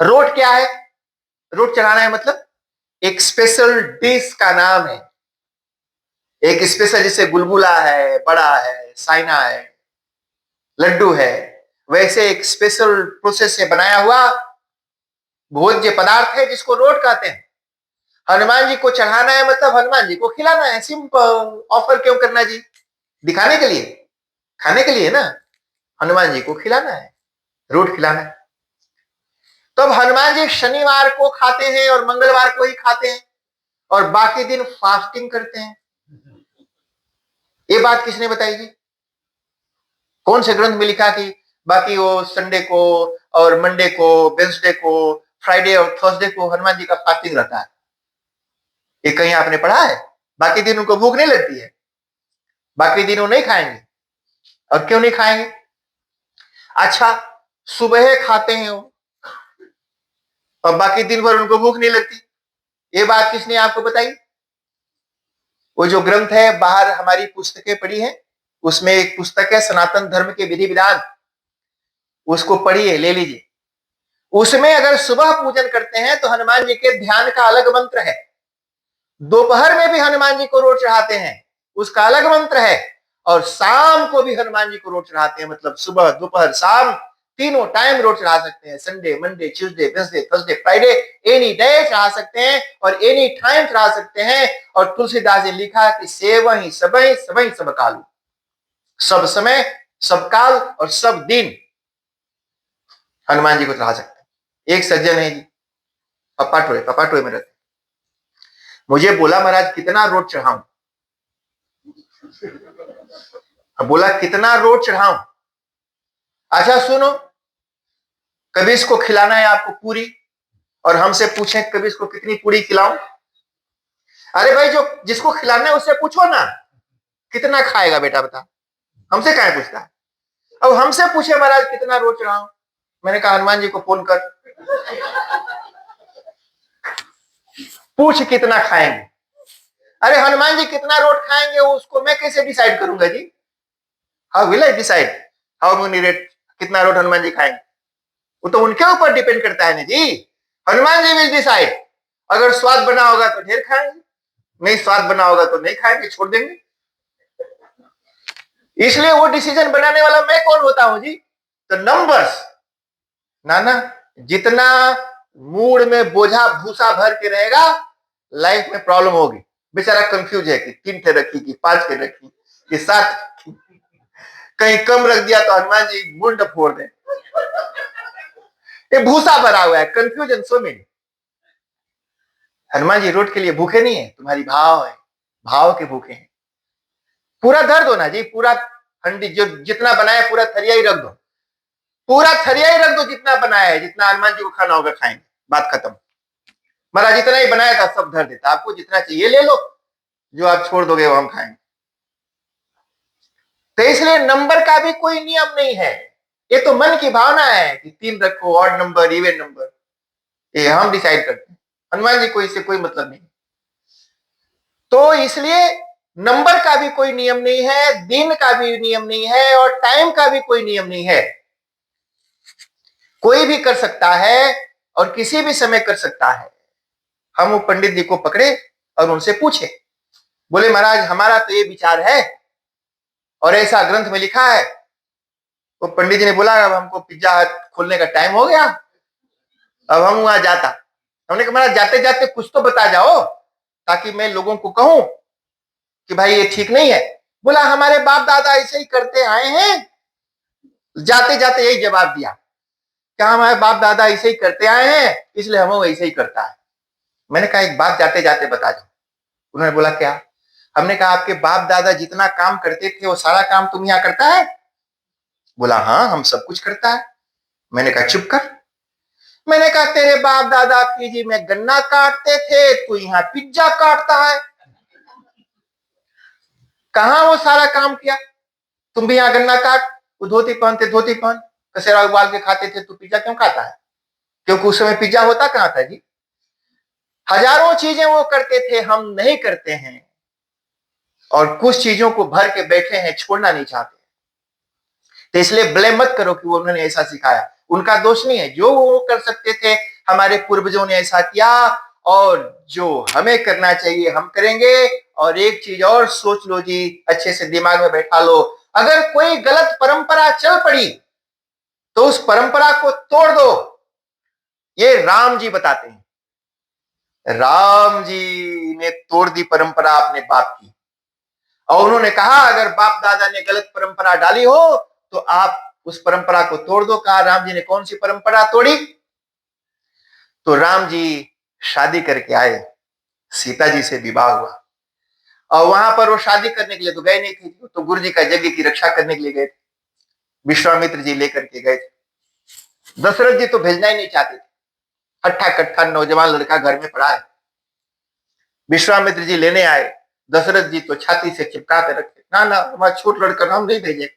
रोट क्या है? रोट चढ़ाना है मतलब एक स्पेशल डिश का नाम है, एक स्पेशल, जैसे गुलगुला है, बड़ा है, साइना है, लड्डू है, वैसे एक स्पेशल प्रोसेस से बनाया हुआ भोज्य पदार्थ है जिसको रोट कहते हैं। हनुमान जी को चढ़ाना है मतलब हनुमान जी को खिलाना है, सिंपल। ऑफर क्यों करना जी? दिखाने के लिए, खाने के लिए ना, हनुमान जी को खिलाना है, रोट खिलाना है। तो अब हनुमान जी शनिवार को खाते हैं और मंगलवार को ही खाते हैं और बाकी दिन फास्टिंग करते हैं, ये बात किसने बताई जी? कौन से ग्रंथ में लिखा कि बाकी वो संडे को और मंडे को, वेंसडे को, फ्राइडे और थर्सडे को हनुमान जी का फास्टिंग रहता है? ये कहीं आपने पढ़ा है? बाकी दिन उनको भूख नहीं लगती है, बाकी दिन वो नहीं खाएंगे। और क्यों नहीं खाएंगे? अच्छा, सुबह खाते हैं वो और बाकी दिन भर उनको भूख नहीं लगती, ये बात किसने आपको बताई? वो जो ग्रंथ है, बाहर हमारी पुस्तकें पढ़ी है, उसमें एक पुस्तक है सनातन धर्म के विधि विधान, उसको पढ़िए, ले लीजिए। उसमें अगर सुबह पूजन करते हैं तो हनुमान जी के ध्यान का अलग मंत्र है, दोपहर में भी हनुमान जी को रोट चढ़ाते हैं, उसका अलग मंत्र है, और शाम को भी हनुमान जी को रोट चढ़ाते हैं, मतलब सुबह दोपहर शाम तीनों टाइम रोट चढ़ा सकते हैं। Sunday, Monday, Tuesday, Wednesday, Thursday, Friday, any day चढ़ा सकते हैं और एनी टाइम चढ़ा सकते हैं। और तुलसीदास ने लिखा कि सेवहि सबहि सबहि सब काल, सब समय, सब काल और सब दिन हनुमान जी को चढ़ा सकते हैं। एक सज्जन है जी, पपाटोए में रहते, मुझे बोला महाराज कितना रोट चढ़ाऊं? बोला कितना रोट चढ़ाऊं? अच्छा सुनो, कभी इसको खिलाना है आपको पूरी और हमसे पूछें कभी इसको कितनी पूरी खिलाऊं? अरे भाई, जो जिसको खिलाना है उससे पूछो ना, कितना खाएगा बेटा बता, हमसे क्या पूछता है। अब हमसे पूछे महाराज कितना रोज रहा हूं, मैंने कहा हनुमान जी को फोन कर पूछ कितना खाएंगे। अरे हनुमान जी कितना रोट खाएंगे उसको मैं कैसे डिसाइड करूंगा जी, how will I decide how many rate, कितना रोट हनुमान जी खाएंगे, वो तो उनके ऊपर डिपेंड करता है ना जी। हनुमान जी विल डिसाइड, अगर स्वाद बना होगा तो ढेर खाएंगे, नहीं स्वाद बना होगा तो नहीं खाएंगे, छोड़ देंगे। इसलिए वो डिसीजन बनाने वाला मैं कौन होता हूं जी। तो नंबर्स नाना, जितना मूड में बोझा भूसा भर के रहेगा लाइफ में प्रॉब्लम होगी। बेचारा कंफ्यूज है कि 3 थे रखी कि 5 के रखी कि 7, कहीं कम रख दिया तो हनुमान जी मुंड फोड़ दे। ये भूसा भरा हुआ है, confusion so many. Hanuman ji road के लिए भूखे नहीं है, तुम्हारी भाव है, भाव के भूखे हैं। पूरा धर दो ना जी, पूरा हंडी जो जितना बनाया पूरा थरिया ही रख दो, पूरा थरिया ही रख दो जितना बनाया है, जितना हनुमान जी को खाना होगा खाएंगे, बात खत्म। महाराज जितना ही बनाया था सब धर देता, आपको जितना चाहिए ले लो, जो आप छोड़ दोगे वो हम खाएंगे। तो इसलिए नंबर का भी कोई नियम नहीं है, ये तो मन की भावना है कि 3 रखो, ऑड नंबर, इवन नंबर, ये हम डिसाइड करते हैं। हनुमान जी को इससे कोई मतलब नहीं। तो इसलिए नंबर का भी कोई नियम नहीं है, दिन का भी नियम नहीं है, और टाइम का भी कोई नियम नहीं है। कोई भी कर सकता है और किसी भी समय कर सकता है। हम वो पंडित जी को पकड़े और उनसे पूछे, बोले महाराज हमारा तो ये विचार है और ऐसा ग्रंथ में लिखा है। वो पंडित जी ने बोला अब हमको पिज्जा हट खोलने का टाइम हो गया, अब हम वहां जाता। हमने कहा महाराज जाते जाते कुछ तो बता जाओ ताकि मैं लोगों को कहूं कि भाई ये ठीक नहीं है। बोला हमारे बाप दादा ऐसे ही करते आए हैं। जाते जाते यही जवाब दिया, क्या हमारे बाप दादा ऐसे ही करते आए हैं इसलिए हम वैसे ही करता है। मैंने कहा एक बात जाते जाते बता दो। उन्होंने बोला क्या। हमने कहा आपके बाप दादा जितना काम करते थे वो सारा काम तुम यहाँ करता है। बोला हाँ हम सब कुछ करता है। मैंने कहा चुप कर। मैंने कहा तेरे बाप दादा पीजी में गन्ना काटते थे, तू यहाँ पिज्जा काटता है, कहां वो सारा काम किया। तुम भी यहाँ गन्ना काट, वो धोती पहनते धोती पहन, कसेरा उबाल के खाते थे, तू पिज्जा क्यों खाता है। क्योंकि उस समय पिज्जा होता कहां था जी। हजारों चीजें वो करते थे, हम नहीं करते हैं, और कुछ चीजों को भर के बैठे हैं, छोड़ना नहीं चाहते। तो इसलिए ब्लेम मत करो कि वो उन्होंने ऐसा सिखाया, उनका दोष नहीं है। जो वो कर सकते थे हमारे पूर्वजों ने ऐसा किया, और जो हमें करना चाहिए हम करेंगे। और एक चीज और सोच लो जी, अच्छे से दिमाग में बैठा लो, अगर कोई गलत परंपरा चल पड़ी तो उस परंपरा को तोड़ दो। ये राम जी बताते हैं। राम जी ने तोड़ दी परंपरा अपने बाप की, और उन्होंने कहा अगर बाप दादा ने गलत परंपरा डाली हो तो आप उस परंपरा को तोड़ दो। कहा राम जी ने कौन सी परंपरा तोड़ी। तो राम जी शादी करके आए, सीता जी से विवाह हुआ, और वहां पर वो शादी करने के लिए तो गए नहीं थे, तो गुरु जी का यज्ञ की रक्षा करने के लिए गए थे। विश्वामित्र जी लेकर के गए थे। दशरथ जी तो भेजना ही नहीं चाहते थे, हट्ठा कट्ठा नौजवान लड़का घर में पड़ा है। विश्वामित्र जी लेने आए, दशरथ जी तो छाती से चिपका के रखे, ना ना हमारा छोट लड़का हम नहीं भेजे।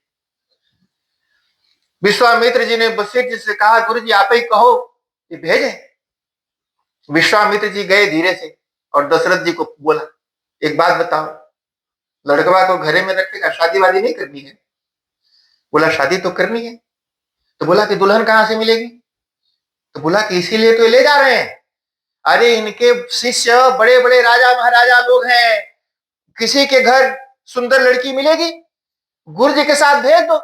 विश्वामित्र जी ने वशिष्ठ जी से कहा गुरु जी आप ही कहो कि भेजे। विश्वामित्र जी गए धीरे से और दशरथ जी को बोला एक बात बताओ, लड़कवा को घरे में रखेगा, शादी वादी नहीं करनी है। बोला शादी तो करनी है। तो बोला कि दुल्हन कहां से मिलेगी। तो बोला कि इसीलिए तो ले जा रहे हैं। अरे इनके शिष्य बड़े बड़े राजा महाराजा लोग हैं, किसी के घर सुंदर लड़की मिलेगी, गुरु जी के साथ भेज दो,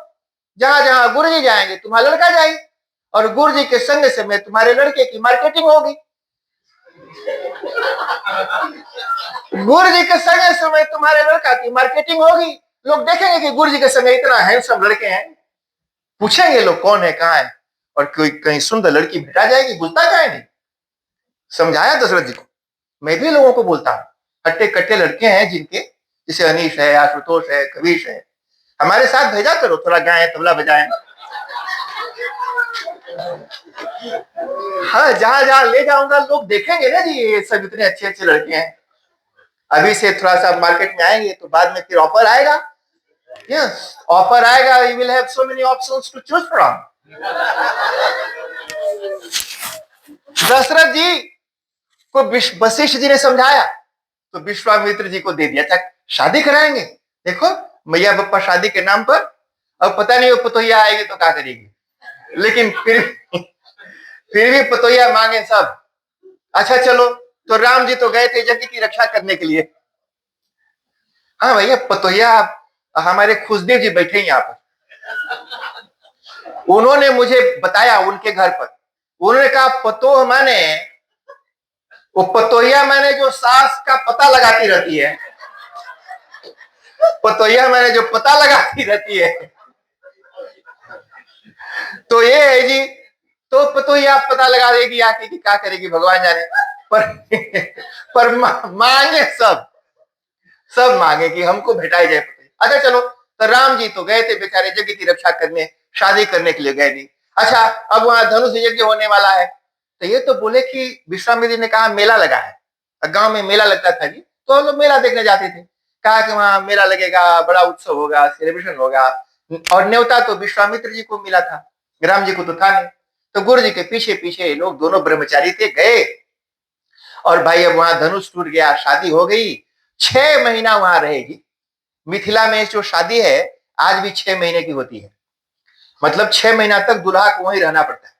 जहां जहां गुरु जी जाएंगे तुम्हारा लड़का जाएगी, और गुरु जी के संग से में तुम्हारे लड़के की मार्केटिंग होगी। गुरु जी के संग से में तुम्हारे लड़का की मार्केटिंग होगी, लोग देखेंगे कि गुरु जी के संग इतना हैंडसम लड़के हैं, पूछेंगे लोग कौन है कहां है, और कोई कहीं सुंदर लड़की भेटा जाएगी, बुझता क्या नहीं। समझाया दशरथ जी को। मैं भी लोगों को बोलता हूं, हट्टे कट्टे लड़के हैं जिनके, जैसे अनीश है, आशुतोष है, कविश है, हमारे साथ भेजा करो, थोड़ा गाएं तबला बजाएं। हाँ जहां जहां ले जाऊंगा लोग देखेंगे ना जी ये सब इतने अच्छे अच्छे लड़के हैं। अभी से थोड़ा सा मार्केट में आएंगे तो बाद में फिर ऑफर आएगा। यस, ऑफर आएगा, you will have so many options to choose from. Dasharath ji को वशिष्ठ जी ने समझाया तो विश्वामित्र जी को दे दिया, अच्छा शादी कराएंगे, देखो मैया बप्पा शादी के नाम पर, अब पता नहीं वो पतोहिया आएगी तो क्या करेगी, लेकिन फिर भी पतोहिया मांगे सब। अच्छा चलो, तो राम जी तो गए थे यज्ञ की रक्षा करने के लिए। हाँ भैया, पतोहिया हमारे खुशदेव जी बैठे यहाँ पर, उन्होंने मुझे बताया उनके घर पर, उन्होंने कहा पतोह माने, वो पतोहिया माने जो सास का पता लगाती रहती है, पतोहिया माने जो पता लगाती रहती है, तो ये है जी, तो पतोहिया पता लगा देगी आके कि क्या करेगी भगवान जाने, पर मांगे सब मांगे कि हमको भेटाई जाए पतोहिया। अच्छा चलो, तो राम जी तो गए थे बेचारे जगह की रक्षा करने, शादी करने के लिए गए नहीं। अच्छा, अब वहां धनुष यज्ञ होने वाला है, तो ये तो बोले कि विश्वामित्र जी ने कहा मेला लगा है, गांव में मेला लगता था जी, तो हम लोग मेला देखने जाते थे, कहा कि वहां मेला लगेगा, बड़ा उत्सव होगा, सेलिब्रेशन होगा, और न्योता तो विश्वामित्र जी को मिला था, राम जी को तो था नहीं। तो गुरु जी के पीछे पीछे लोग, दोनों ब्रह्मचारी थे, गए, और भाई अब वहां धनुष टूट गया, शादी हो गई, 6 महीना वहां रहेगी। मिथिला में जो शादी है आज भी 6 महीने की होती है, मतलब 6 महीना तक दूल्हा को वहीं रहना पड़ता है,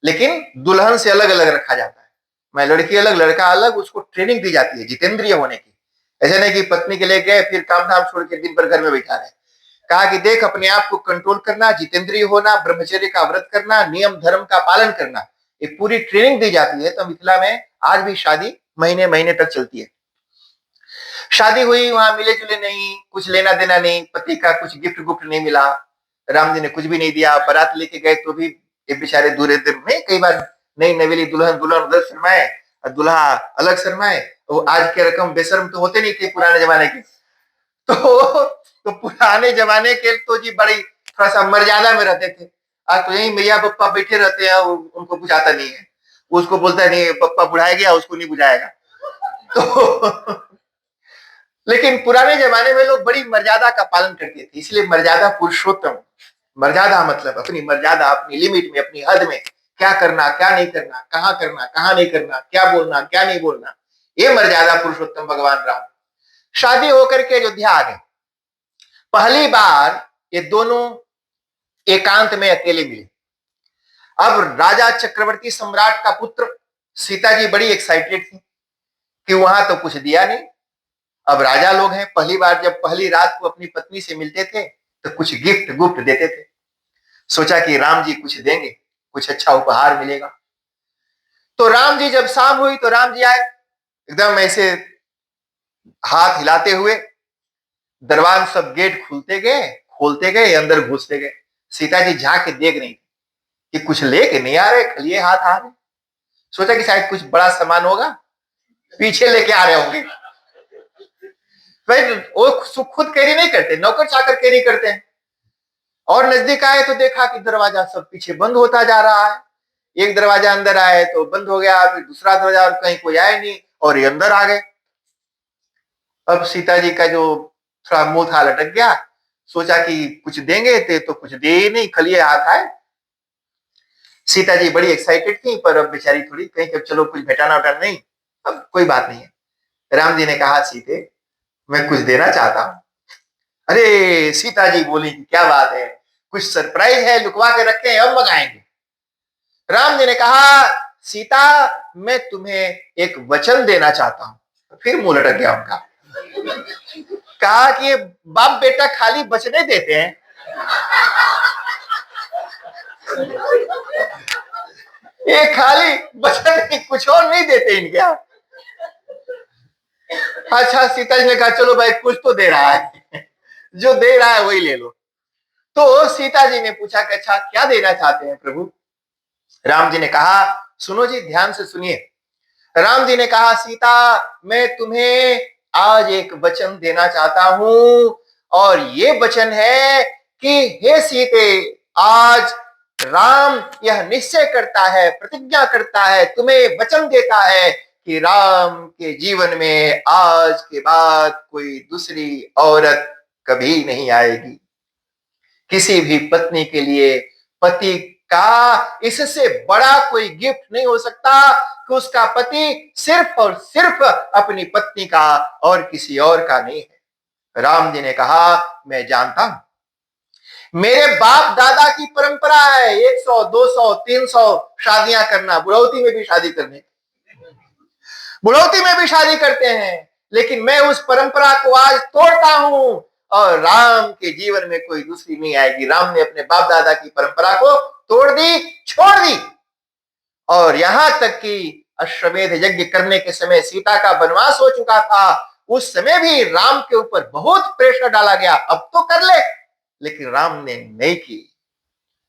लेकिन दुल्हन से अलग अलग रखा जाता है, मैं लड़की अलग लड़का अलग, उसको ट्रेनिंग दी जाती है जितेंद्रिय होने की। ऐसे नहीं कि पत्नी के लिए गए फिर काम धाम छोड़ के दिन भर घर में बैठा रहे, कहा कि देख अपने आप को कंट्रोल करना, जितेंद्रिय होना, ब्रह्मचर्य का व्रत करना, नियम धर्म का पालन करना, ये पूरी ट्रेनिंग दी जाती है। तो मिथिला में आज भी शादी महीने महीने तक चलती है। शादी हुई, वहां मिले जुले नहीं, कुछ लेना देना नहीं, पति का कुछ गिफ्ट गुफ्ट नहीं मिला, राम जी ने कुछ भी नहीं दिया, बारात लेके गए तो भी ये बेचारे दूर दूर में, कई बार नई नवेली दुल्हन दुल्हन उधर शर्माए और दूल्हा अलग शर्माए, तो आज के रकम बेशर्म तो होते नहीं थे पुराने जमाने के, तो पुराने जमाने के तो जी बड़ी थोड़ा सा मर्यादा में रहते थे। आज तो यही मैया पप्पा बैठे रहते हैं, उनको कुछ आता नहीं है, उसको बोलता नहीं पप्पा बुढ़ाया गया, उसको नहीं बुझाएगा। तो लेकिन पुराने जमाने में लोग बड़ी मर्यादा का पालन करते थे, इसलिए मर्यादा पुरुषोत्तम। मर्यादा मतलब अपनी मर्यादा, अपनी लिमिट में, अपनी हद में, क्या करना क्या नहीं करना, कहाँ नहीं करना, क्या बोलना क्या नहीं बोलना, ये मर्यादा पुरुषोत्तम भगवान राम। शादी होकर के अयोध्या आ गए, पहली बार ये दोनों एकांत में अकेले मिले। अब राजा चक्रवर्ती सम्राट का पुत्र, सीता जी बड़ी एक्साइटेड थी कि वहां तो कुछ दिया नहीं, अब राजा लोग हैं, पहली बार जब पहली रात को अपनी पत्नी से मिलते थे तो कुछ गिफ्ट गुफ्ट देते थे, सोचा कि राम जी कुछ देंगे, कुछ अच्छा उपहार मिलेगा। तो राम जी जब शाम हुई तो राम जी आए एकदम ऐसे हाथ हिलाते हुए, दरवान सब गेट खुलते गए, खोलते गए, अंदर घुसते गए। सीता जी झांक के देख रही कि कुछ लेके नहीं आ रहे, खलिए हाथ आ रहे, सोचा कि शायद कुछ बड़ा सामान होगा, पीछे लेके आ रहे होंगे। भाई वो खुद कैरी नहीं करते, नौकर चाकर कैरी करते हैं। और नजदीक आए तो देखा कि दरवाजा सब पीछे बंद होता जा रहा है, एक दरवाजा अंदर आए तो बंद हो गया, फिर दूसरा दरवाजा, और कहीं कोई आए नहीं, और ये अंदर आ गए। अब सीता जी का जो थोड़ा मुंह था लटक गया, सोचा कि कुछ देंगे थे तो कुछ दे ही नहीं, खलिए हाथ आए। सीता जी बड़ी एक्साइटेड थी, पर अब बेचारी थोड़ी कहीं कि चलो कुछ भेटाना उठाना नहीं, अब कोई बात नहीं है। राम जी ने कहा सीते मैं कुछ देना चाहता हूं। अरे सीता जी बोली क्या बात है, कुछ सरप्राइज है लुकवा के रखे हैं, अब मंगाएंगे। राम जी ने कहा सीता मैं तुम्हें एक वचन देना चाहता हूं। फिर मुंह लटक गया उनका, कहा कि ये बाप बेटा खाली बचने देते हैं, ये खाली वचन कुछ और नहीं देते इनके। अच्छा सीता जी ने कहा चलो भाई कुछ तो दे रहा है, जो दे रहा है वही ले लो। तो सीता जी ने पूछा कि अच्छा क्या देना चाहते हैं प्रभु। राम जी ने कहा सुनो जी ध्यान से सुनिए। राम जी ने कहा सीता मैं तुम्हें आज एक वचन देना चाहता हूं, और ये वचन है कि हे सीते आज राम यह निश्चय करता है, प्रतिज्ञा करता है, तुम्हें वचन देता है कि राम के जीवन में आज के बाद कोई दूसरी औरत कभी नहीं आएगी। किसी भी पत्नी के लिए पति का इससे बड़ा कोई गिफ्ट नहीं हो सकता कि उसका पति सिर्फ और सिर्फ अपनी पत्नी का और किसी और का नहीं है। राम जी ने कहा, मैं जानता हूं, मेरे बाप दादा की परंपरा है 100, 200, 300 शादियां करना, बुढ़ौती में भी शादी करने, बुढ़ौती में भी शादी करते हैं, लेकिन मैं उस परंपरा को आज तोड़ता हूं और राम के जीवन में कोई दूसरी नहीं आएगी। राम ने अपने बाप दादा की परंपरा को तोड़ दी, छोड़ दी। और यहां तक कि अश्वमेध यज्ञ करने के समय सीता का वनवास हो चुका था, उस समय भी राम के ऊपर बहुत प्रेशर डाला गया, अब तो कर ले, लेकिन राम ने नहीं की।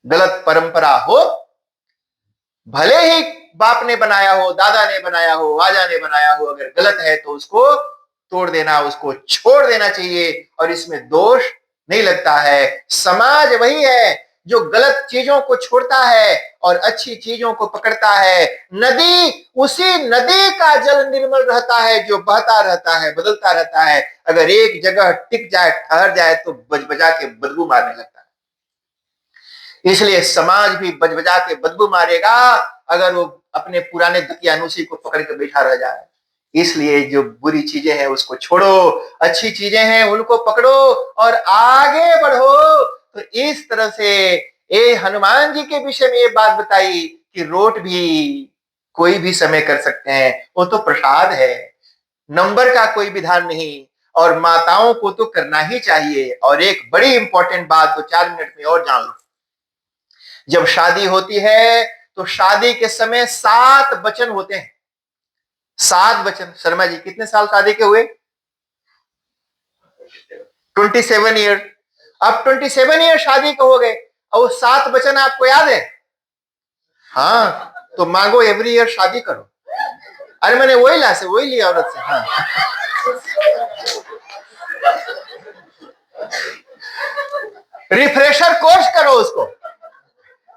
गलत परंपरा हो, भले ही बाप ने बनाया हो, दादा ने बनाया हो, राजा ने बनाया हो, अगर गलत है तो उसको तोड़ देना, उसको छोड़ देना चाहिए और इसमें दोष नहीं लगता है। समाज वही है जो गलत चीजों को छोड़ता है और अच्छी चीजों को पकड़ता है। नदी, उसी नदी का जल निर्मल रहता है जो बहता रहता है, बदलता रहता है। अगर एक जगह टिक जाए, ठहर जाए तो बजबजा के बदबू मारने लगता है। इसलिए समाज भी बजबजा के बदबू मारेगा अगर वो अपने पुराने दकियानूसी को पकड़ के बैठा रह जाए। इसलिए जो बुरी चीजें हैं उसको छोड़ो, अच्छी चीजें हैं उनको पकड़ो और आगे बढ़ो। तो इस तरह से ये हनुमान जी के विषय में ये बात बताई कि रोट भी कोई भी समय कर सकते हैं, वो तो प्रसाद है, नंबर का कोई विधान नहीं, और माताओं को तो करना ही चाहिए। और एक बड़ी इंपॉर्टेंट बात तो 4 मिनट में और जान लो, जब शादी होती है तो शादी के समय 7 वचन होते हैं, 7 वचन। शर्मा जी कितने साल शादी के हुए? 27 ईयर। अब 27 ईयर शादी के हो गए और वो 7 वचन आपको याद है? हाँ, तो मांगो एवरी ईयर शादी करो। अरे मैंने वही ला से वही लिया औरत से। हाँ, रिफ्रेशर कोर्स करो उसको,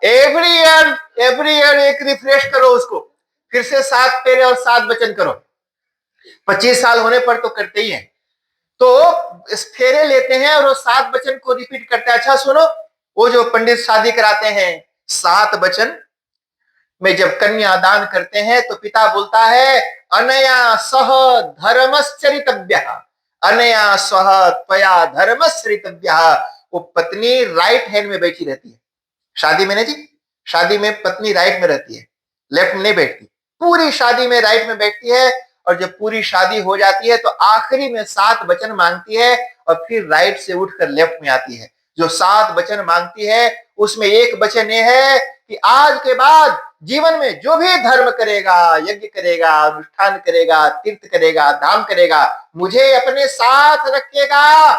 एवरी ईयर एक रिफ्रेश करो उसको, फिर से 7 फेरे और 7 वचन करो। 25 साल होने पर तो करते ही हैं, तो इस फेरे लेते हैं और वो 7 वचन को रिपीट करते हैं। अच्छा सुनो, वो जो पंडित शादी कराते हैं 7 वचन में जब कन्यादान करते हैं तो पिता बोलता है, अनया सह धर्मश्चरितव्यः, अनया सह त्वया धर्मश्चरितव्यः। वो पत्नी राइट हैंड में बैठी रहती है शादी में, नहीं जी, शादी में पत्नी राइट में रहती है, लेफ्ट में नहीं बैठती। पूरी शादी में राइट में बैठती है और जब पूरी शादी हो जाती है तो आखिरी में 7 वचन मांगती है और फिर राइट से उठकर लेफ्ट में आती है। जो 7 वचन मांगती है उसमें एक वचन ये है कि आज के बाद जीवन में जो भी धर्म करेगा, यज्ञ करेगा, अनुष्ठान करेगा, तीर्थ करेगा, धाम करेगा, मुझे अपने साथ रखेगा।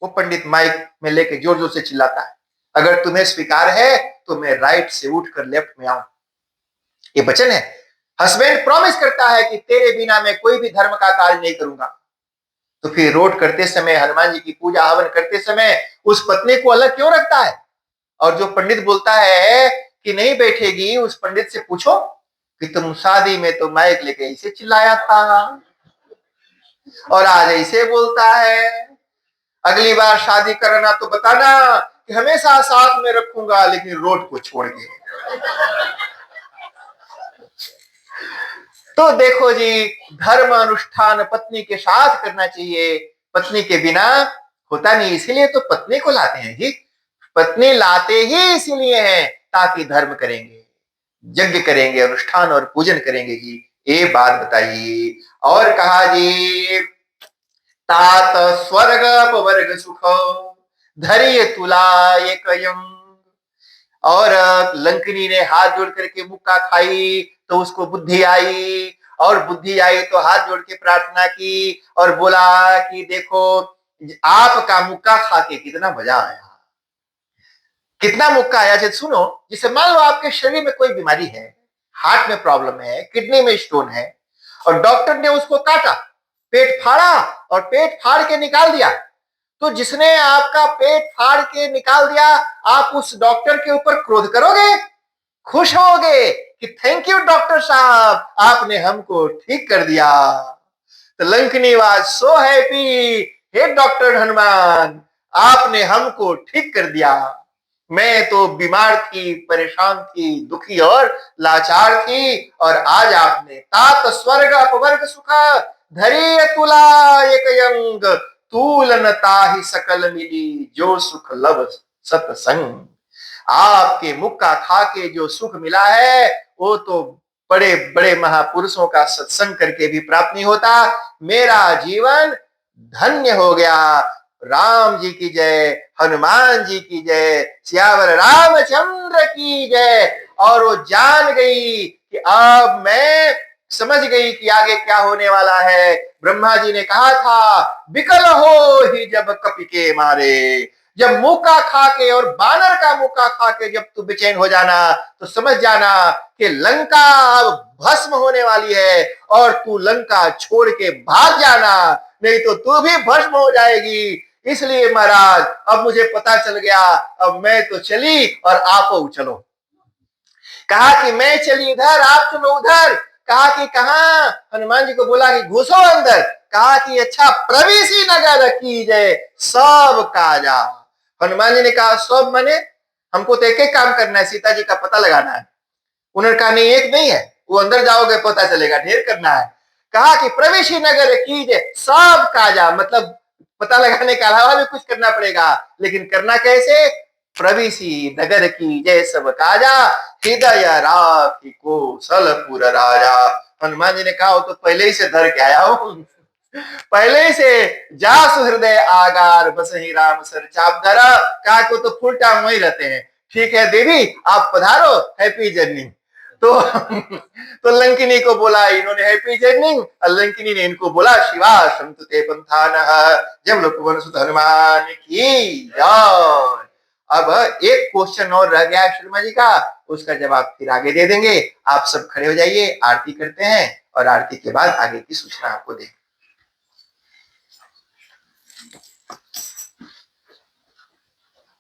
वो पंडित माइक में लेके जोर जोर से चिल्लाता है, अगर तुम्हें स्वीकार है तो मैं राइट से उठकर लेफ्ट में आऊं। ये वचन है। हस्बैंड प्रॉमिस करता है कि तेरे बिना मैं कोई भी धर्म का कार्य नहीं करूंगा। तो फिर रोट करते समय, हनुमान जी की पूजा हवन करते समय उस पत्नी को अलग क्यों रखता है? और जो पंडित बोलता है कि नहीं बैठेगी, उस पंडित से पूछो कि तुम शादी में तो माइक लेके ऐसे चिल्लाया था और आज ऐसे बोलता है। अगली बार शादी करना तो बताना कि हमेशा साथ में रखूंगा, लेकिन रोट को छोड़ के। तो देखो जी, धर्म अनुष्ठान पत्नी के साथ करना चाहिए, पत्नी के बिना होता नहीं। इसीलिए तो पत्नी को लाते हैं जी, पत्नी लाते ही इसीलिए हैं ताकि धर्म करेंगे, यज्ञ करेंगे, अनुष्ठान और पूजन करेंगे जी। ये बात बताइए। और कहा जी, तात स्वर्ग अपवर्ग सुख धैर्य तुला एक यम। और लंकिनी ने हाथ जोड़ करके मुक्का खाई तो उसको बुद्धि आई, और बुद्धि आई तो हाथ जोड़ के प्रार्थना की और बोला कि देखो आपका मुक्का खा के कितना मजा आया। कितना मुक्का आया? जैसे सुनो, जिसे मान लो आपके शरीर में कोई बीमारी है, हार्ट में प्रॉब्लम है, किडनी में स्टोन है, और डॉक्टर ने उसको काटा, पेट फाड़ा और पेट फाड़ के निकाल दिया। तो जिसने आपका पेट फाड़ के निकाल दिया, आप उस डॉक्टर के ऊपर क्रोध करोगे? खुश होगे कि थैंक यू डॉक्टर साहब, आपने हमको ठीक कर दिया। तो Lankini was so happy, hey doctor Hanuman, आपने हमको ठीक कर दिया। मैं तो बीमार थी, परेशान थी, दुखी और लाचार थी, और आज आपने तात स्वर्ग अपवर्ग सुख धरी तुला एक यंग, तूलन ताहि सकल मिली, जो सुख लब सत्संग। आपके मुख का खा के जो सुख मिला है वो तो बड़े बड़े महापुरुषों का सत्संग करके भी प्राप्त नहीं होता। मेरा जीवन धन्य हो गया। राम जी की जय, हनुमान जी की जय, सियावर रामचंद्र की जय। और वो जान गई कि अब मैं समझ गई कि आगे क्या होने वाला है। ब्रह्मा जी ने कहा था, विकल हो ही जब कपि के मारे, जब मुक्का खा के और बानर का मुक्का खा के जब तू बेचैन हो जाना तो समझ जाना कि लंका अब भस्म होने वाली है, और तू लंका छोड़ के भाग जाना, नहीं तो तू भी भस्म हो जाएगी। इसलिए महाराज अब मुझे पता चल गया, अब मैं तो चली और आप चलो। कहा कि मैं चली इधर, आप चलो उधर। कहा कि कहां? हनुमान जी को बोला कि घुसो अंदर। कहा कि अच्छा, प्रवेशी नगर की जय, सब काजा। हनुमान जी ने कहा सब माने, हमको तो एक एक काम करना है, सीता जी का पता लगाना है। उन्होंने कहा नहीं, एक नहीं है, वो अंदर जाओगे पता चलेगा, ढेर करना है। कहा कि प्रवेशी नगर की जय, सब काजा, मतलब पता लगाने के अलावा भी कुछ करना पड़ेगा, लेकिन करना कैसे? प्रवेशी नगर की जय सब काजा, हृदय राखी कौशलपुर राजा। हनुमान जी ने कहा वो तो पहले ही से धर के आया हूं, पहले ही से जा सुहृदय आगार, बस ही राम सर चाप धरा। कहा को तो फुल टाइम वही रहते हैं। ठीक है देवी, आप पधारो, हैप्पी जर्नी। तो तो लंकिनी को बोला, इन्होंने हैप्पी जर्नी, और लंकिनी ने इनको बोला शिवा संत ते पंथानः, जब लोकवन सुत हनुमान की जय। अब एक क्वेश्चन और रह गया है शर्मा जी का, उसका जवाब फिर आगे दे देंगे। आप सब खड़े हो जाइए, आरती करते हैं, और आरती के बाद आगे की सूचना आपको देंगे।